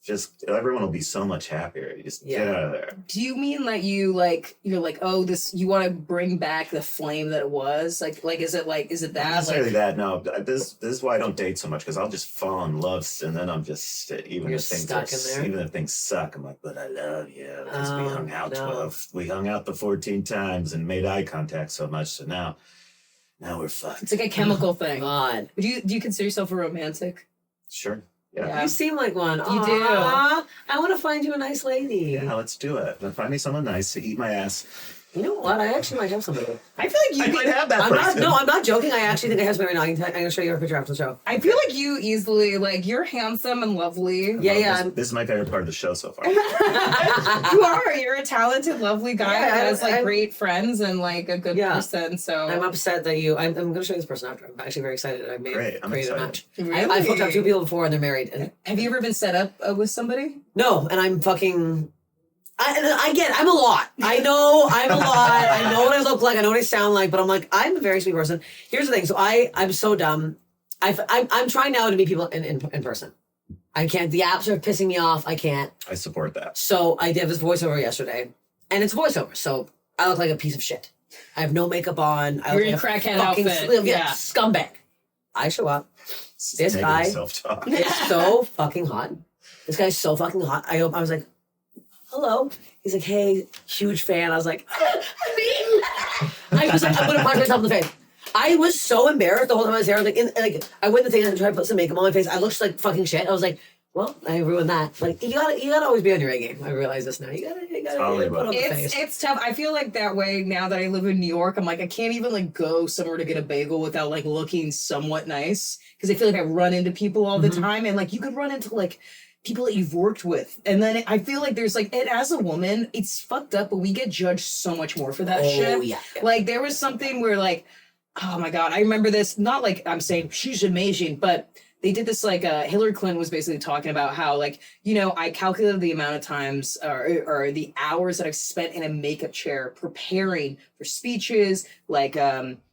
everyone will be so much happier. You just get out of there. Do you mean that you're like, oh, this, you want to bring back the flame that it was? Like, is it Not that? necessarily that. No, this is why I don't date so much, because I'll just fall in love, and then I'm just You're stuck in there? even if things suck, I'm like, but I love you because we hung out no. we hung out the 14 times and made eye contact so much. So now we're fucked. It's like a chemical thing. God. Do you consider yourself a romantic? Sure. Yeah. Yeah. You seem like one. You Aw, do. I want to find you a nice lady. Yeah, let's do it. Then find me someone nice to eat my ass. You know what? I actually might have somebody. I feel like I might have that I'm not. person. No, I'm not joking. I actually think I have somebody right now. I'm gonna show you a picture after the show. I feel like you easily, like, you're handsome and lovely. Yeah. This is my favorite part of the show so far. You are. You're a talented, lovely guy Yeah, that has like I'm- great friends and like a good Yeah. person. So I'm upset that you. I'm gonna show you this person after. I'm actually very excited. I made Great, I'm created a excited. match. Really? I've hooked up 2 people before and they're married. And Have you ever been set up with somebody? no, and I'm fucking. I'm a lot. I know I'm a lot. I know what I look like. I know what I sound like. But I'm like, I'm a very sweet person. Here's the thing. So I'm so dumb. I'm trying now to meet people in person. I can't. The apps are pissing me off. I can't. I support that. So I did this voiceover yesterday, and it's voiceover. So I look like a piece of shit. I have no makeup on. I You're look in like a crackhead fucking outfit. Yeah. scumbag. I show up. This Negative guy self-talk. is so fucking hot. This guy's so fucking hot. I was like, hello. He's like, hey, huge fan. I was like, I was like, I'm gonna punch myself in the face. I was so embarrassed the whole time I was there. I went to thing and tried to put some makeup on my face. I looked like fucking shit. I was like, well, I ruined that. Like you gotta always be on your A game. I realize this now. You gotta put on the face. It's tough. I feel like that way now that I live in New York. I'm like, I can't even like go somewhere to get a bagel without like looking somewhat nice because I feel like I run into people all the time, and like you could run into like people that you've worked with, and then I feel like there's like, and as a woman, it's fucked up, but we get judged so much more for that shit. Yeah. Like there was something where like, oh my god, I remember this. Not like I'm saying she's amazing, but they did this like Hillary Clinton was basically talking about how like, you know, I calculated the amount of times or the hours that I've spent in a makeup chair preparing for speeches, like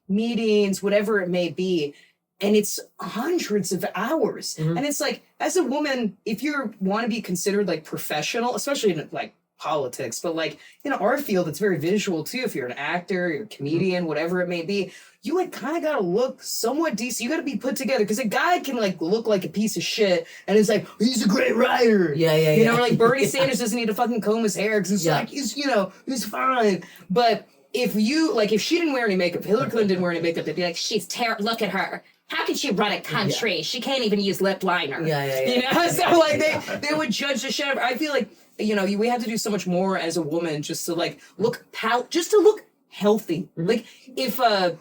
meetings, whatever it may be. And it's hundreds of hours. And it's like, as a woman, if you want to be considered like professional, especially in like politics, but like in our field, it's very visual too. If you're an actor, you're a comedian, whatever it may be, you like kind of got to look somewhat decent. You got to be put together because a guy can like look like a piece of shit and it's like, he's a great writer. You know, or like Bernie Sanders doesn't need to fucking comb his hair because it's like, he's, you know, he's fine. But if you, like, if she didn't wear any makeup, Hillary Clinton didn't wear any makeup, they'd be like, she's terrible. Look at her. How can she run a country? She can't even use lip liner. You know, so like they would judge the shit. I feel like, you know, we have to do so much more as a woman just to like look just to look healthy. Like if I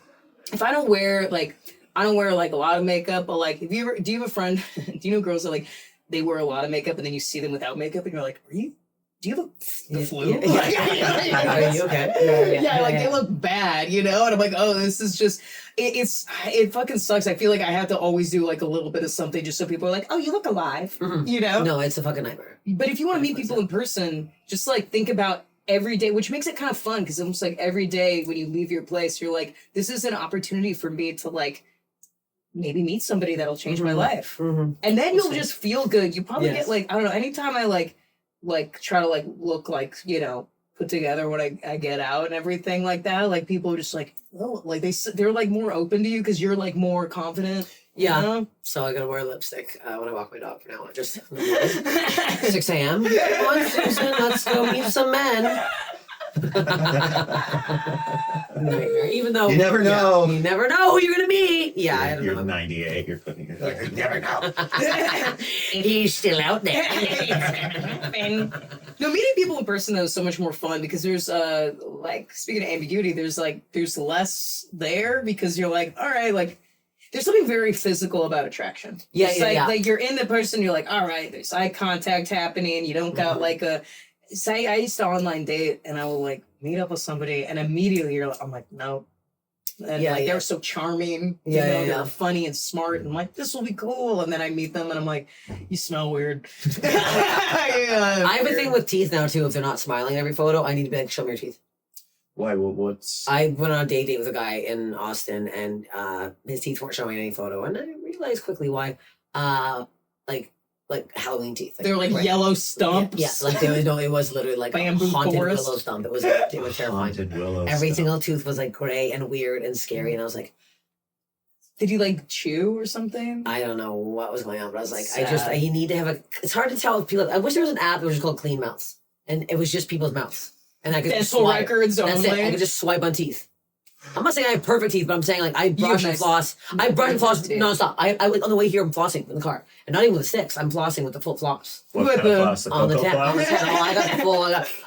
don't wear like a lot of makeup, but like do you have a friend? Do you know girls that like they wear a lot of makeup and then you see them without makeup and you're like, do you have the flu? Are you okay? Like they look bad, you know? And I'm like, oh, this is just, it fucking sucks. I feel like I have to always do like a little bit of something just so people are like, oh, you look alive, you know? No, it's a fucking nightmare. But if you want to meet people in person, just like think about every day, which makes it kind of fun because almost like every day when you leave your place, you're like, this is an opportunity for me to like maybe meet somebody that'll change my life. And then you'll just feel good. You probably get like, I don't know, anytime I like try to like look like, you know, put together when I get out and everything like that, like people are just like, oh, like they're like more open to you because you're like more confident. You know? So I gotta wear lipstick when I walk my dog for now. Just 6 a.m. Come on, Susan, let's go meet some men. Nightmare. Even though You never know. You never know who you're gonna meet. Yeah, I don't You're know. 98. You're putting it like, you never know. He's still out there. No, meeting people in person though is so much more fun because there's like speaking of ambiguity, there's less there because you're like, all right, like there's something very physical about attraction. Like you're in the person, you're like, all right, there's eye contact happening. You don't got like say I used to online date and I will like meet up with somebody and immediately I'm like, no. And they're so charming, you know, they're funny and smart and I'm like, this will be cool. And then I meet them and I'm like, you smell weird. I have a thing with teeth now too. If they're not smiling in every photo, I need to be like, show me your teeth. Why? What's... I went on a date with a guy in Austin and his teeth weren't showing any photo. And I realized quickly why. Like Halloween teeth. They're like yellow stumps. Yeah, like there was it was literally like bamboo a haunted forest. willow stump. It was terrifying. Haunted willow Every stump. single tooth was like gray and weird and scary. And I was like, did he like chew or something? I don't know what was going on, but I was like, Sad. you need to have it's hard to tell if people, I wish there was an app that was just called Clean Mouths. And it was just people's mouths. And I could just dental swipe. records That's only. it. I could just swipe on teeth. I'm not saying I have perfect teeth, but I'm saying like I You brush have and floss. I brush and floss teeth. nonstop. I on the way here I'm flossing in the car. And not even with the sticks. I'm flossing with the full floss. What With kind of the- floss? The On the cocoa tap. On the floss? tap. Oh, I got the full.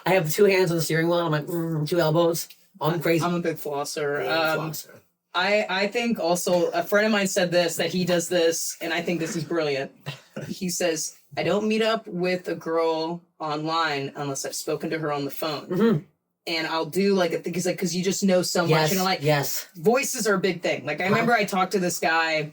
I have 2 hands on the steering wheel. I'm like, 2 elbows. I'm crazy. I'm a big flosser. Flosser. I think also a friend of mine said this, that he does this, and I think this is brilliant. He says, I don't meet up with a girl online unless I've spoken to her on the phone. And I'll do like a thing, because you just know so much. And like, voices are a big thing. Like I remember I talked to this guy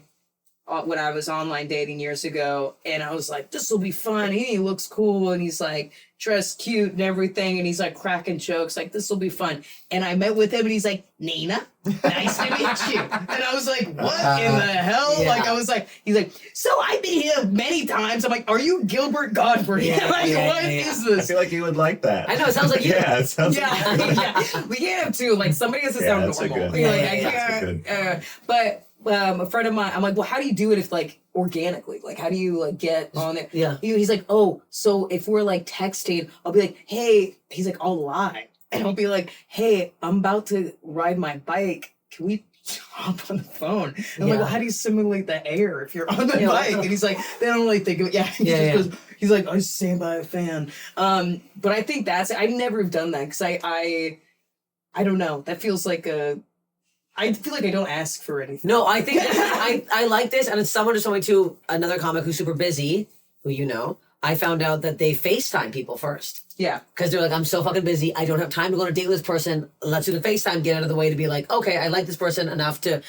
when I was online dating years ago, and I was like, this will be fun. He looks cool, and he's like dressed cute and everything, and he's like cracking jokes, like this will be fun. And I met with him, and he's like, Nina, nice to meet you. And I was like, what in the hell? Yeah. Like I was like, he's like, so I've been here many times. I'm like, are you Gilbert Godfrey? What is I this? feel like you would like that. I know, it sounds like you. Yeah, it sounds Yeah, we can't have two. Like somebody has to sound that's a normal. good- You're like, yeah, I that's a can't. But a friend of mine, I'm like, well, how do you do it if like organically? Like, how do you like get on there? Yeah. He's like, oh, so if we're like texting, I'll be like, hey, he's like, I'll lie. And I'll be like, hey, I'm about to ride my bike. Can we hop on the phone. And I'm like, Yeah. well, how do you simulate the air if you're on the Yeah, bike? And he's like, they don't really think of it. Yeah. He's like, I was stand by a fan. But I think I've never done that because I don't know. That feels like I feel like I don't ask for anything. No, I think I like this, and it's someone just told me to another comic who's super busy, who you know. I found out that they FaceTime people first. Yeah. Because they're like, I'm so fucking busy. I don't have time to go on a date with this person. Let's do the FaceTime, get out of the way to be like, okay, I like this person enough to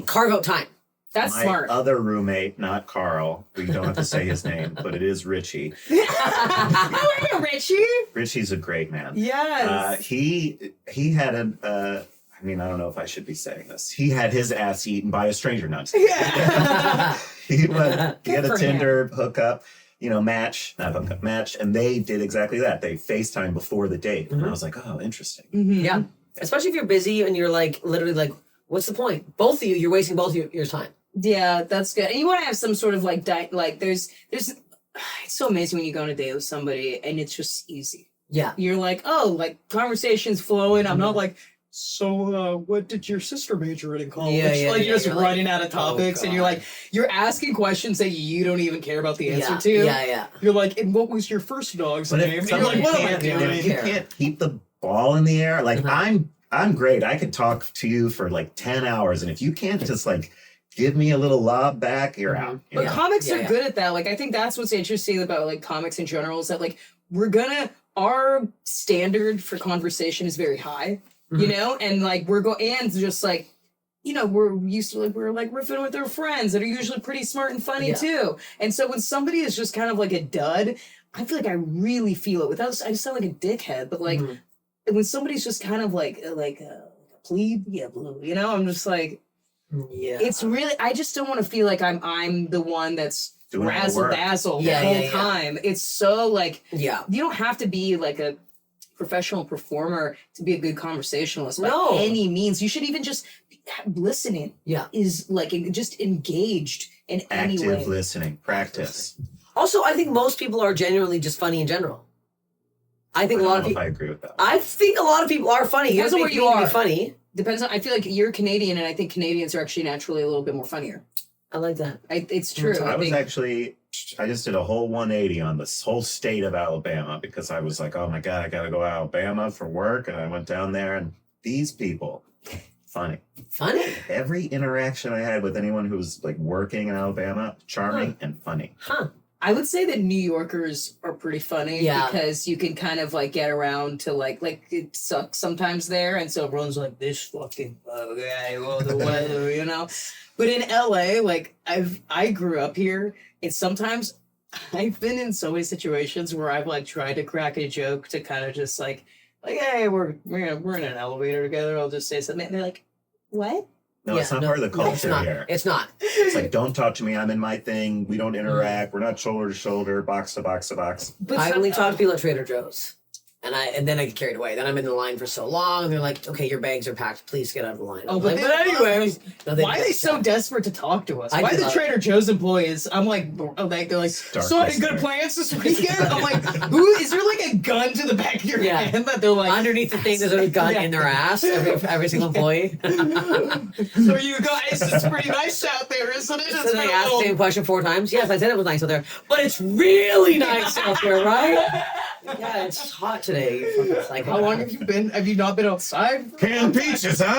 carve out time. That's My smart. other roommate, not Carl, we don't have to say his name, but it is Richie. How are you, Richie? Richie's a great man. Yes. He had I mean, I don't know if I should be saying this. He had his ass eaten by a stranger. Not Yeah. he went get for a him. Tinder hookup, match, not hookup, match, and they did exactly that. They FaceTime before the date, and I was like, oh, interesting. Mhm. Yeah. Especially if you're busy and you're like, literally like, what's the point? Both of you, you're wasting both of your time. Yeah, that's good. And you want to have some sort of like there's it's so amazing when you go on a date with somebody and it's just easy. Yeah. You're like, oh, like conversation's flowing. I'm not like, so what did your sister major in college? Yeah, yeah, like yeah, you're just you're like, running out of topics and you're God. like, you're asking questions that you don't even care about the answer Yeah. to. Yeah, yeah. You're like, and what was your first dog's But name? if And you're like, somebody what am I can't, doing? if you can't keep the ball in the air, like I'm great. I could talk to you for like 10 hours, and if you can't just like give me a little lob back, you're out. you But know? comics Yeah, are yeah. good at that. Like, I think that's what's interesting about like comics in general is that like our standard for conversation is very high, you know, and like and just like, we're used to we're like riffing with our friends that are usually pretty smart and funny Yeah. too. And so when somebody is just kind of like a dud, I feel like I really feel it. I just sound like a dickhead, but like when somebody's just kind of like a plebe, blue, I'm just like. Yeah. It's really, I just don't want to feel like I'm the one that's Doing all the razzle work. dazzle Yeah, the whole yeah, yeah. time. It's so like, Yeah. you don't have to be like a professional performer to be a good conversationalist by No. any means. You should even just listening Yeah. is like just engaged in any Active way. listening, practice. Also, I think most people are genuinely just funny in general. I think I a lot don't of know if people. I agree with that. I think a lot of people are funny. Depends on where you need to are. be funny. Depends on, I feel like you're Canadian and I think Canadians are actually naturally a little bit more funnier. I like that. It's true. I was think, actually, I just did a whole 180 on this whole state of Alabama because I was like, oh my God, I got to go to Alabama for work. And I went down there and these people, funny. Funny. Every interaction I had with anyone who was like working in Alabama, charming and funny. Huh. I would say that New Yorkers are pretty funny because you can kind of like get around to like it sucks sometimes there, and so everyone's like this fucking guy, well the weather, But in LA, like I grew up here, and sometimes I've been in so many situations where I've like tried to crack a joke to kind of just like hey we're in an elevator together. I'll just say something, and they're like, what? No, it's not part of the culture it's not. here. It's not. It's like, don't talk to me. I'm in my thing. We don't interact. We're not shoulder to shoulder, box to box to box. But I only talk to people at Trader Joe's. And then I get carried away. Then I'm in the line for so long, and they're like, "Okay, your bags are packed. Please get out of the line." Oh, I'm but like, anyways, no, why are they so desperate to talk to us? I Why do the love Trader Joe's employees? I'm like, they're like, so any Darkness good there. plans this weekend? I'm like, is there like a gun to the back of your Yeah. hand that they're like, Underneath the thing, there's a gun in their ass. Every single employee. so you guys, it's pretty nice out there, isn't it? So It's they been a asked the little- same question 4 times. Yes, I said it was nice out there, but it's really nice out there, right? Yeah, it's hot today. You fucking psycho. How long have you been? Have you not been outside? Canned peaches, huh?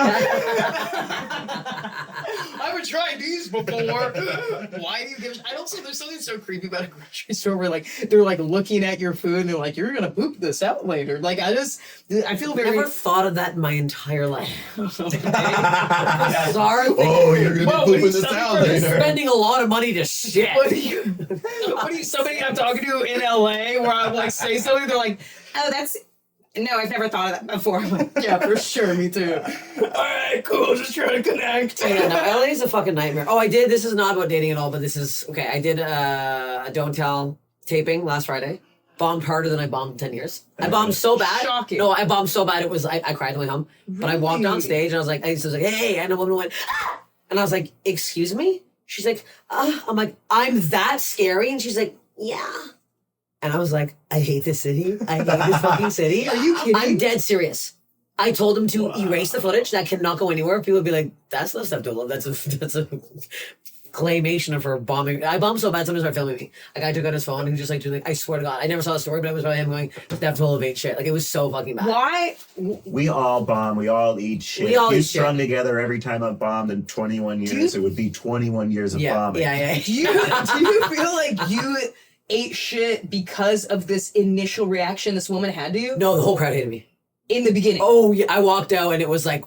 I haven't tried these before. Why do you give? I also there's something so creepy about a grocery store where like they're like looking at your food and they're like, you're gonna poop this out later. Like I feel very. Never thought of that in my entire life. Okay. Bizarre thing. Oh, you're gonna Whoa, be pooping he's this something out for later. Spending a lot of money to shit. What do you somebody I'm talking to in LA where I like say something, they're like, oh, that's no, I've never thought of that before. I'm like, yeah, for sure, me too. All right, cool, just trying to connect. Yeah, no, LA is a fucking nightmare. Oh, I did. This is not about dating at all, but this is okay. I did a Don't Tell taping last Friday. Bombed harder than I bombed in 10 years. I bombed so bad. Shocking. No, I bombed so bad it was I cried on the way home. But I walked on Really? stage and I was like, hey, and a woman went, ah! And I was like, excuse me? She's like, I'm like, I'm that scary? And she's like, yeah. And I was like, I hate this city. I hate this fucking city. Are you kidding? I'm dead serious. I told him to erase the footage. That cannot go anywhere. People would be like, "That's not Steph Tolev. That's a claymation of her bombing." I bombed so bad. Somebody started filming me. A guy took out his phone and he was just like doing. I swear to God, I never saw the story, but it was about him going, "Steph Tolev ate shit." Like it was so fucking bad. Why? We all bomb. We all eat shit. We all if you eat shit. strung together every time I've bombed in 21 years, it would be 21 years of bombing. Yeah. Do you feel like you ate shit because of this initial reaction this woman had to you? No, the whole crowd hated me. In the beginning. Oh yeah, I walked out and it was like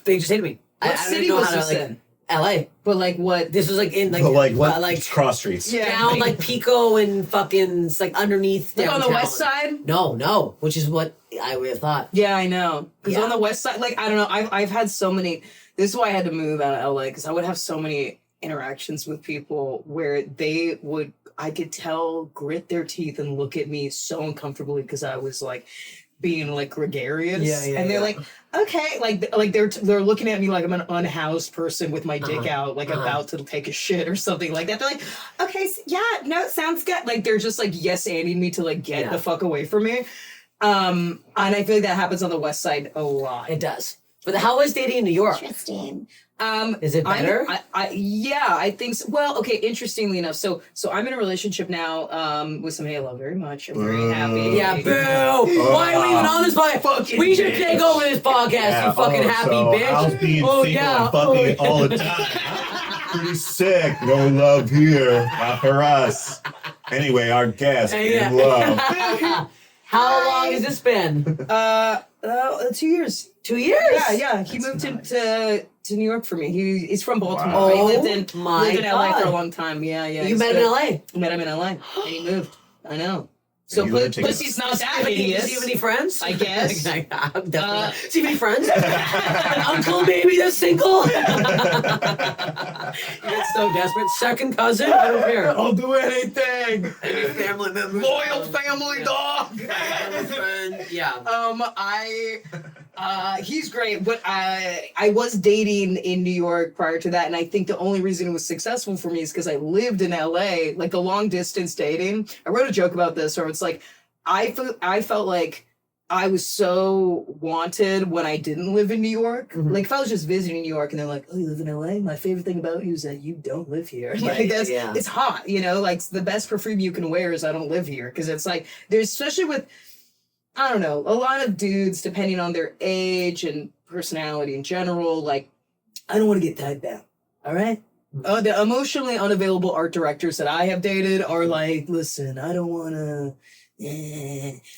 they just hated me. What I didn't city know was how to, this like, in? L.A. But like what? This was like in like But like what? like Cross streets. Yeah. down like Pico and fucking it's like underneath Like on the downtown. west side? No, which is what I would have thought. Yeah, I know. Because Yeah. on the west side, like I don't know, I've had so many. This is why I had to move out of LA because I would have so many interactions with people where they would, I could tell, grit their teeth and look at me so uncomfortably because I was like being like gregarious. Yeah, and they're yeah. like, okay, like they're looking at me like I'm an unhoused person with my dick out, like about to take a shit or something like that. They're like, okay, yeah, no, sounds good. Like they're just like yes-anding me to like get the fuck away from me. And I feel like that happens on the west side a lot. It does. But how is dating in New York? Interesting. Is it better? I think so. Well, okay, interestingly enough, so I'm in a relationship now with somebody I love very much. I'm very happy. Yeah, boo! Why are we even on this podcast? We should take over this podcast, you fucking happy bitch. I was being single and fucking all the time. Pretty sick. No love here. Not for us. Anyway, our guest in love. How long has this been? 2 years. 2 years? Yeah. He moved to New York for me. He's from Baltimore. Wow. He lived Oh in my LA for a God. long time. Yeah. You he's met him in good. LA? I met him in LA. And he moved. I know. So you live together. pussy's not that Does hideous. he have any friends? I guess. I'm definitely not. Does he have any friends? An uncle maybe that's single? He gets so desperate. Second cousin? I don't care. I'll do anything. Any family members? Loyal family dog. Yeah. He's great, but I was dating in New York prior to that, and I think the only reason it was successful for me is because I lived in LA, like the long distance dating. I wrote a joke about this, or it's like I felt like I was so wanted when I didn't live in New York. Mhm. Like if I was just visiting New York and they're like, "Oh, you live in LA? My favorite thing about you is that you don't live here." Like that's it's hot, you know. Like the best perfume you can wear is I don't live here, because it's like there's, especially with, I don't know, a lot of dudes, depending on their age and personality in general, like, I don't want to get tied down. All right? The emotionally unavailable art directors that I have dated are like, listen, I don't want to.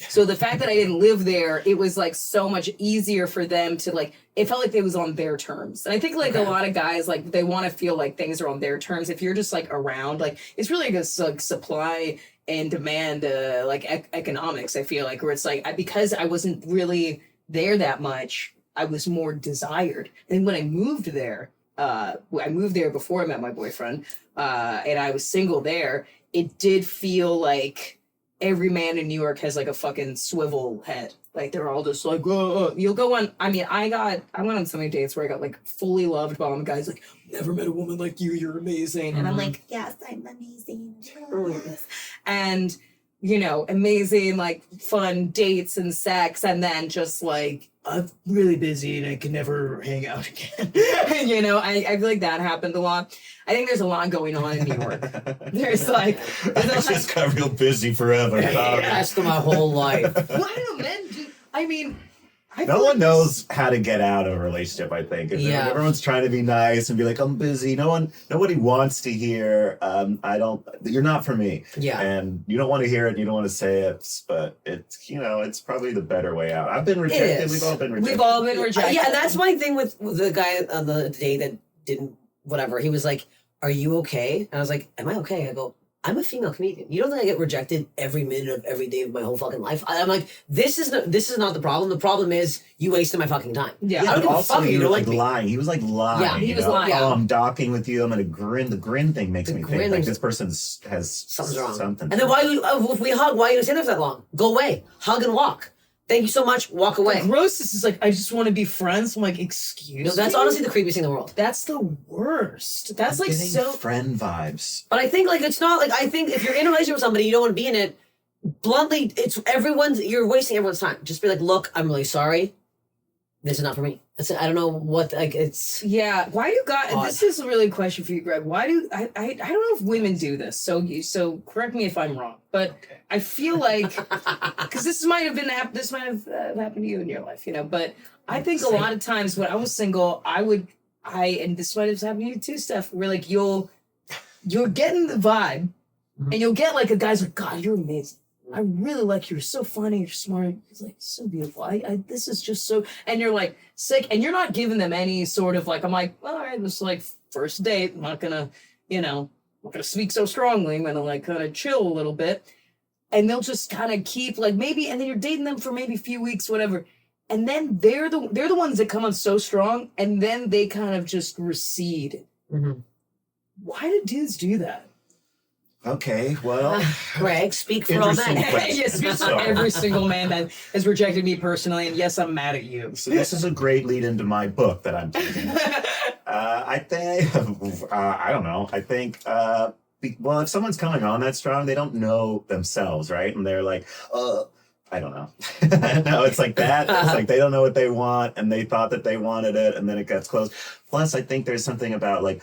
So the fact that I didn't live there, it was like so much easier for them to like, it felt like it was on their terms. And I think like a lot of guys, like they want to feel like things are on their terms. If you're just like around, like it's really like supply and demand, economics, I feel like, where it's like, because I wasn't really there that much, I was more desired. And when I moved there, I moved there before I met my boyfriend, and I was single there, it did feel like every man in New York has like a fucking swivel head. Like they're all just like, oh. You'll go on. I mean, I went on so many dates where I got like fully loved by all the guys. Like, never met a woman like you. You're amazing. And I'm like, Yes, I'm amazing. and you know, amazing, like fun dates and sex, and then just like, I'm really busy and I can never hang out again. You know, I feel like that happened a lot. I think there's a lot going on in New York. There's like, I just got real busy forever. That's my whole life. why do men do? I mean, No one knows how to get out of a relationship, I think. And everyone's trying to be nice and be like, I'm busy. Nobody wants to hear, you're not for me. Yeah. And you don't want to hear it and you don't want to say it, but it's, it's probably the better way out. I've been rejected. We've all been rejected. Yeah, that's my thing with the guy on the day that didn't, whatever. He was like, are you okay? And I was like, am I okay? I go, I'm a female comedian. You don't think I get rejected every minute of every day of my whole fucking life? I'm like, this is not the problem. The problem is you wasted my fucking time. Yeah. I don't give a fuck if you don't like me. Lying. He was like lying. Yeah, he was lying. Oh, I'm docking with you. I'm gonna grin. The grin thing makes me think like this person has Something's wrong. something. And then if we hug, why are you staying there for that long? Go away. Hug and walk. Thank you so much. Walk away. The grossest is like, I just want to be friends. I'm like, excuse No, that's me? honestly the creepiest thing in the world. That's the worst. That's I'm like getting so. friend vibes. But I think like it's not like, I think if you're in a relationship with somebody, you don't want to be in it. Bluntly, you're wasting everyone's time. Just be like, look, I'm really sorry. this is not for me. I don't know what, like, it's... Yeah. Why do guys? Odd. This is really a question for you, Greg. Why do I don't know if women do this. So correct me if I'm wrong, but I feel like because this might have happened to you in your life, But I think a lot of times when I was single, and this might have happened to you too, Steph. Where like you're getting the vibe, and you'll get like a guy's like, God, you're amazing. I really like you. You're so funny. You're smart. It's like so beautiful. This is just so, and you're like sick, and you're not giving them any sort of like, I'm like, all right, this is like first date. I'm not gonna, not gonna speak so strongly. I'm gonna like kind of chill a little bit, and they'll just kind of keep like maybe, and then you're dating them for maybe a few weeks, whatever, and then they're the ones that come on so strong, and then they kind of just recede. Mm-hmm. Why do dudes do that? Okay, well, Greg, speak for all Interesting men. question. Yes, speaks for every single man that has rejected me personally, and yes, I'm mad at you. so this is a great lead into my book that I'm doing. I think, I don't know. I think, well, if someone's coming on that strong, they don't know themselves, right? And they're like, I don't know. No, it's like that. It's like they don't know what they want, and they thought that they wanted it, and then it gets close. Plus, I think there's something about like,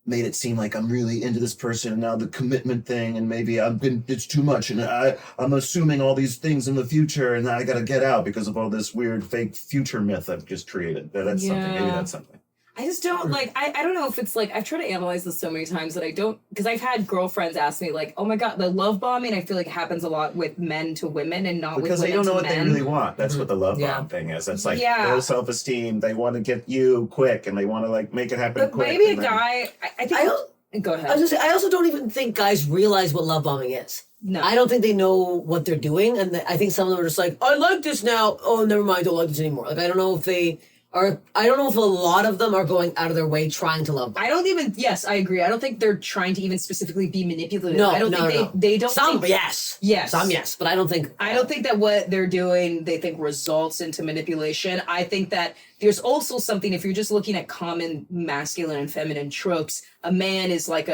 made it seem like I'm really into this person, and now the commitment thing, and maybe it's too much, and I'm assuming all these things in the future, and I gotta get out because of all this weird fake future myth I've just created. That's something. Maybe that's something. I just don't like, I don't know if it's like, I've tried to analyze this so many times that I don't, because I've had girlfriends ask me like, oh my God, the love bombing, I feel like happens a lot with men to women and not Because with they women don't know to what men. they really want. That's what the love bomb thing is. It's like low self-esteem. They want to get you quick, and they want to like make it happen But quick. maybe a guy, I think, go ahead. I also don't even think guys realize what love bombing is. No. I don't think they know what they're doing, and I think some of them are just like, I like this now. Oh, never mind, I don't like this anymore. Like, I don't know if a lot of them are going out of their way trying to love bomb. Yes, I agree. I don't think they're trying to even specifically be manipulative. No, I don't think they don't Some, think, yes. Yes. Some, yes, but I don't think that what they're doing, they think results into manipulation. I think that there's also something, if you're just looking at common masculine and feminine tropes, a man is like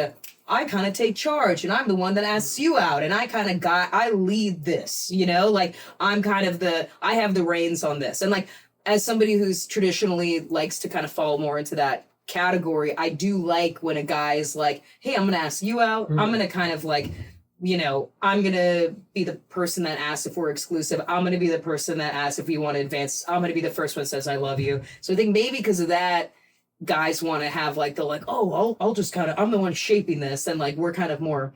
I kind of take charge, and I'm the one that asks you out, and I lead this, like I'm kind of I have the reins on this. And like, as somebody who's traditionally likes to kind of fall more into that category, I do like when a guy is like, hey, I'm going to ask you out. I'm going to kind of like, I'm going to be the person that asks if we're exclusive. I'm going to be the person that asks if we want to advance. I'm going to be the first one that says, I love you. So I think maybe because of that, guys want to have like, I'll just kind of, I'm the one shaping this. And like, we're kind of more,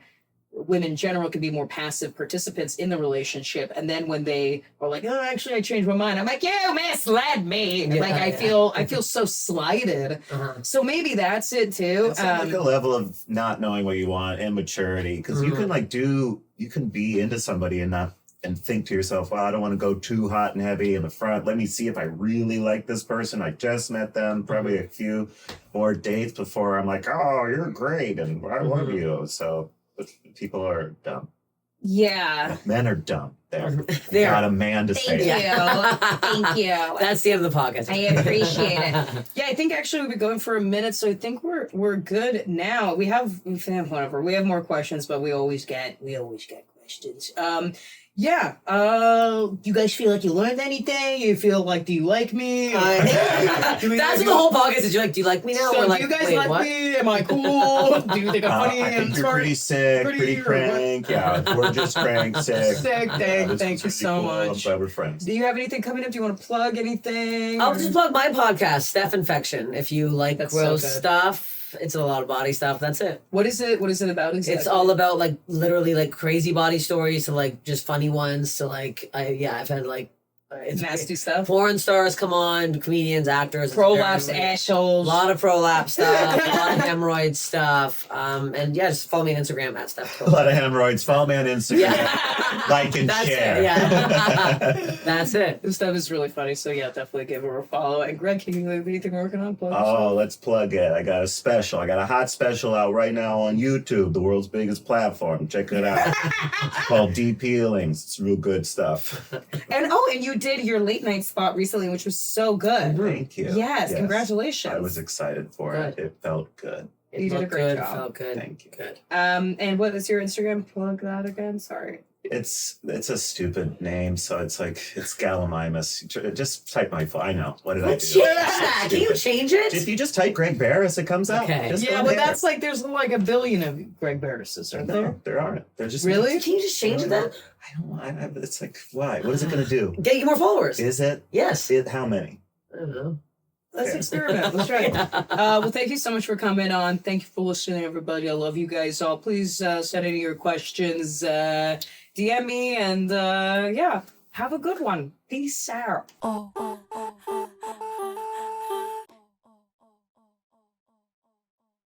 women in general can be more passive participants in the relationship, and then when they are like, oh, actually I changed my mind, I'm like, you misled me. I feel so slighted. So maybe that's it too. It's like a level of not knowing what you want, immaturity, because you can be into somebody and think to yourself, well, I don't want to go too hot and heavy in the front. Let me see if I really like this person. I just met them, probably a few more dates before I'm like, oh, you're great and I love you. So people are dumb. Yeah. Men are dumb. They Got a man to say that. Thank you. That's the end of the podcast. I appreciate it. Yeah, I think actually we've been going for a minute, so I think we're good now. We have more questions, but we always get questions. Yeah. You guys feel like you learned anything? You feel like, do you like me? That's what the whole podcast is. You're like, do you like me now? So We're do like, you guys wait, like what? me? Am I cool? Do you think I'm funny? I think and you're smart? pretty sick, pretty crank. Yeah, we're just crank, sick. Thank you so much. I'm glad we're friends. Do you have anything coming up? Do you want to plug anything? I'll just plug my podcast, Steph Infection. If you like That's gross so good. stuff, it's a lot of body stuff. That's it. What is it? What is it about exactly? It's all about like literally like crazy body stories to like just funny ones to like I've had like it's nasty stuff. Porn stars come on, comedians, actors, Prolapse a assholes. lot of prolapse stuff, a lot of hemorrhoid stuff, and yeah, just follow me on Instagram at Steph A Tolev. lot of hemorrhoids. Follow me on Instagram. Like and That's share. it. Yeah, that's it. This stuff is really funny, so yeah, definitely give her a follow. And Greg, can you have anything we're working on? Plug Oh, let's plug it. I got a special. I got a hot special out right now on YouTube, the world's biggest platform. Check it out. It's called Deep Healings. It's real good stuff. And you did your late night spot recently, which was so good. Thank you. Yes, congratulations. I was excited for it. It felt good. You did a Looked great good, job. felt good. Thank you. Good. And what is your Instagram? Plug that again. Sorry. It's a stupid name, so it's like it's Gallimimus. Just type my phone. I know. What did I do? Change that. Can you change it? If you just type Greg Barris, it comes out. Okay. Just Yeah, go but there. that's like there's like a billion of Greg Barrises, aren't there? No, there aren't. They're just Really? Can you just change it then? I don't want. It's like why? What is it going to do? Get you more followers. Is it? Yes. How many? I don't know. Let's experiment. Let's try it. Well, thank you so much for coming on. Thank you for listening, everybody. I love you guys all. Please send any of your questions. DM me and yeah, have a good one. Peace out.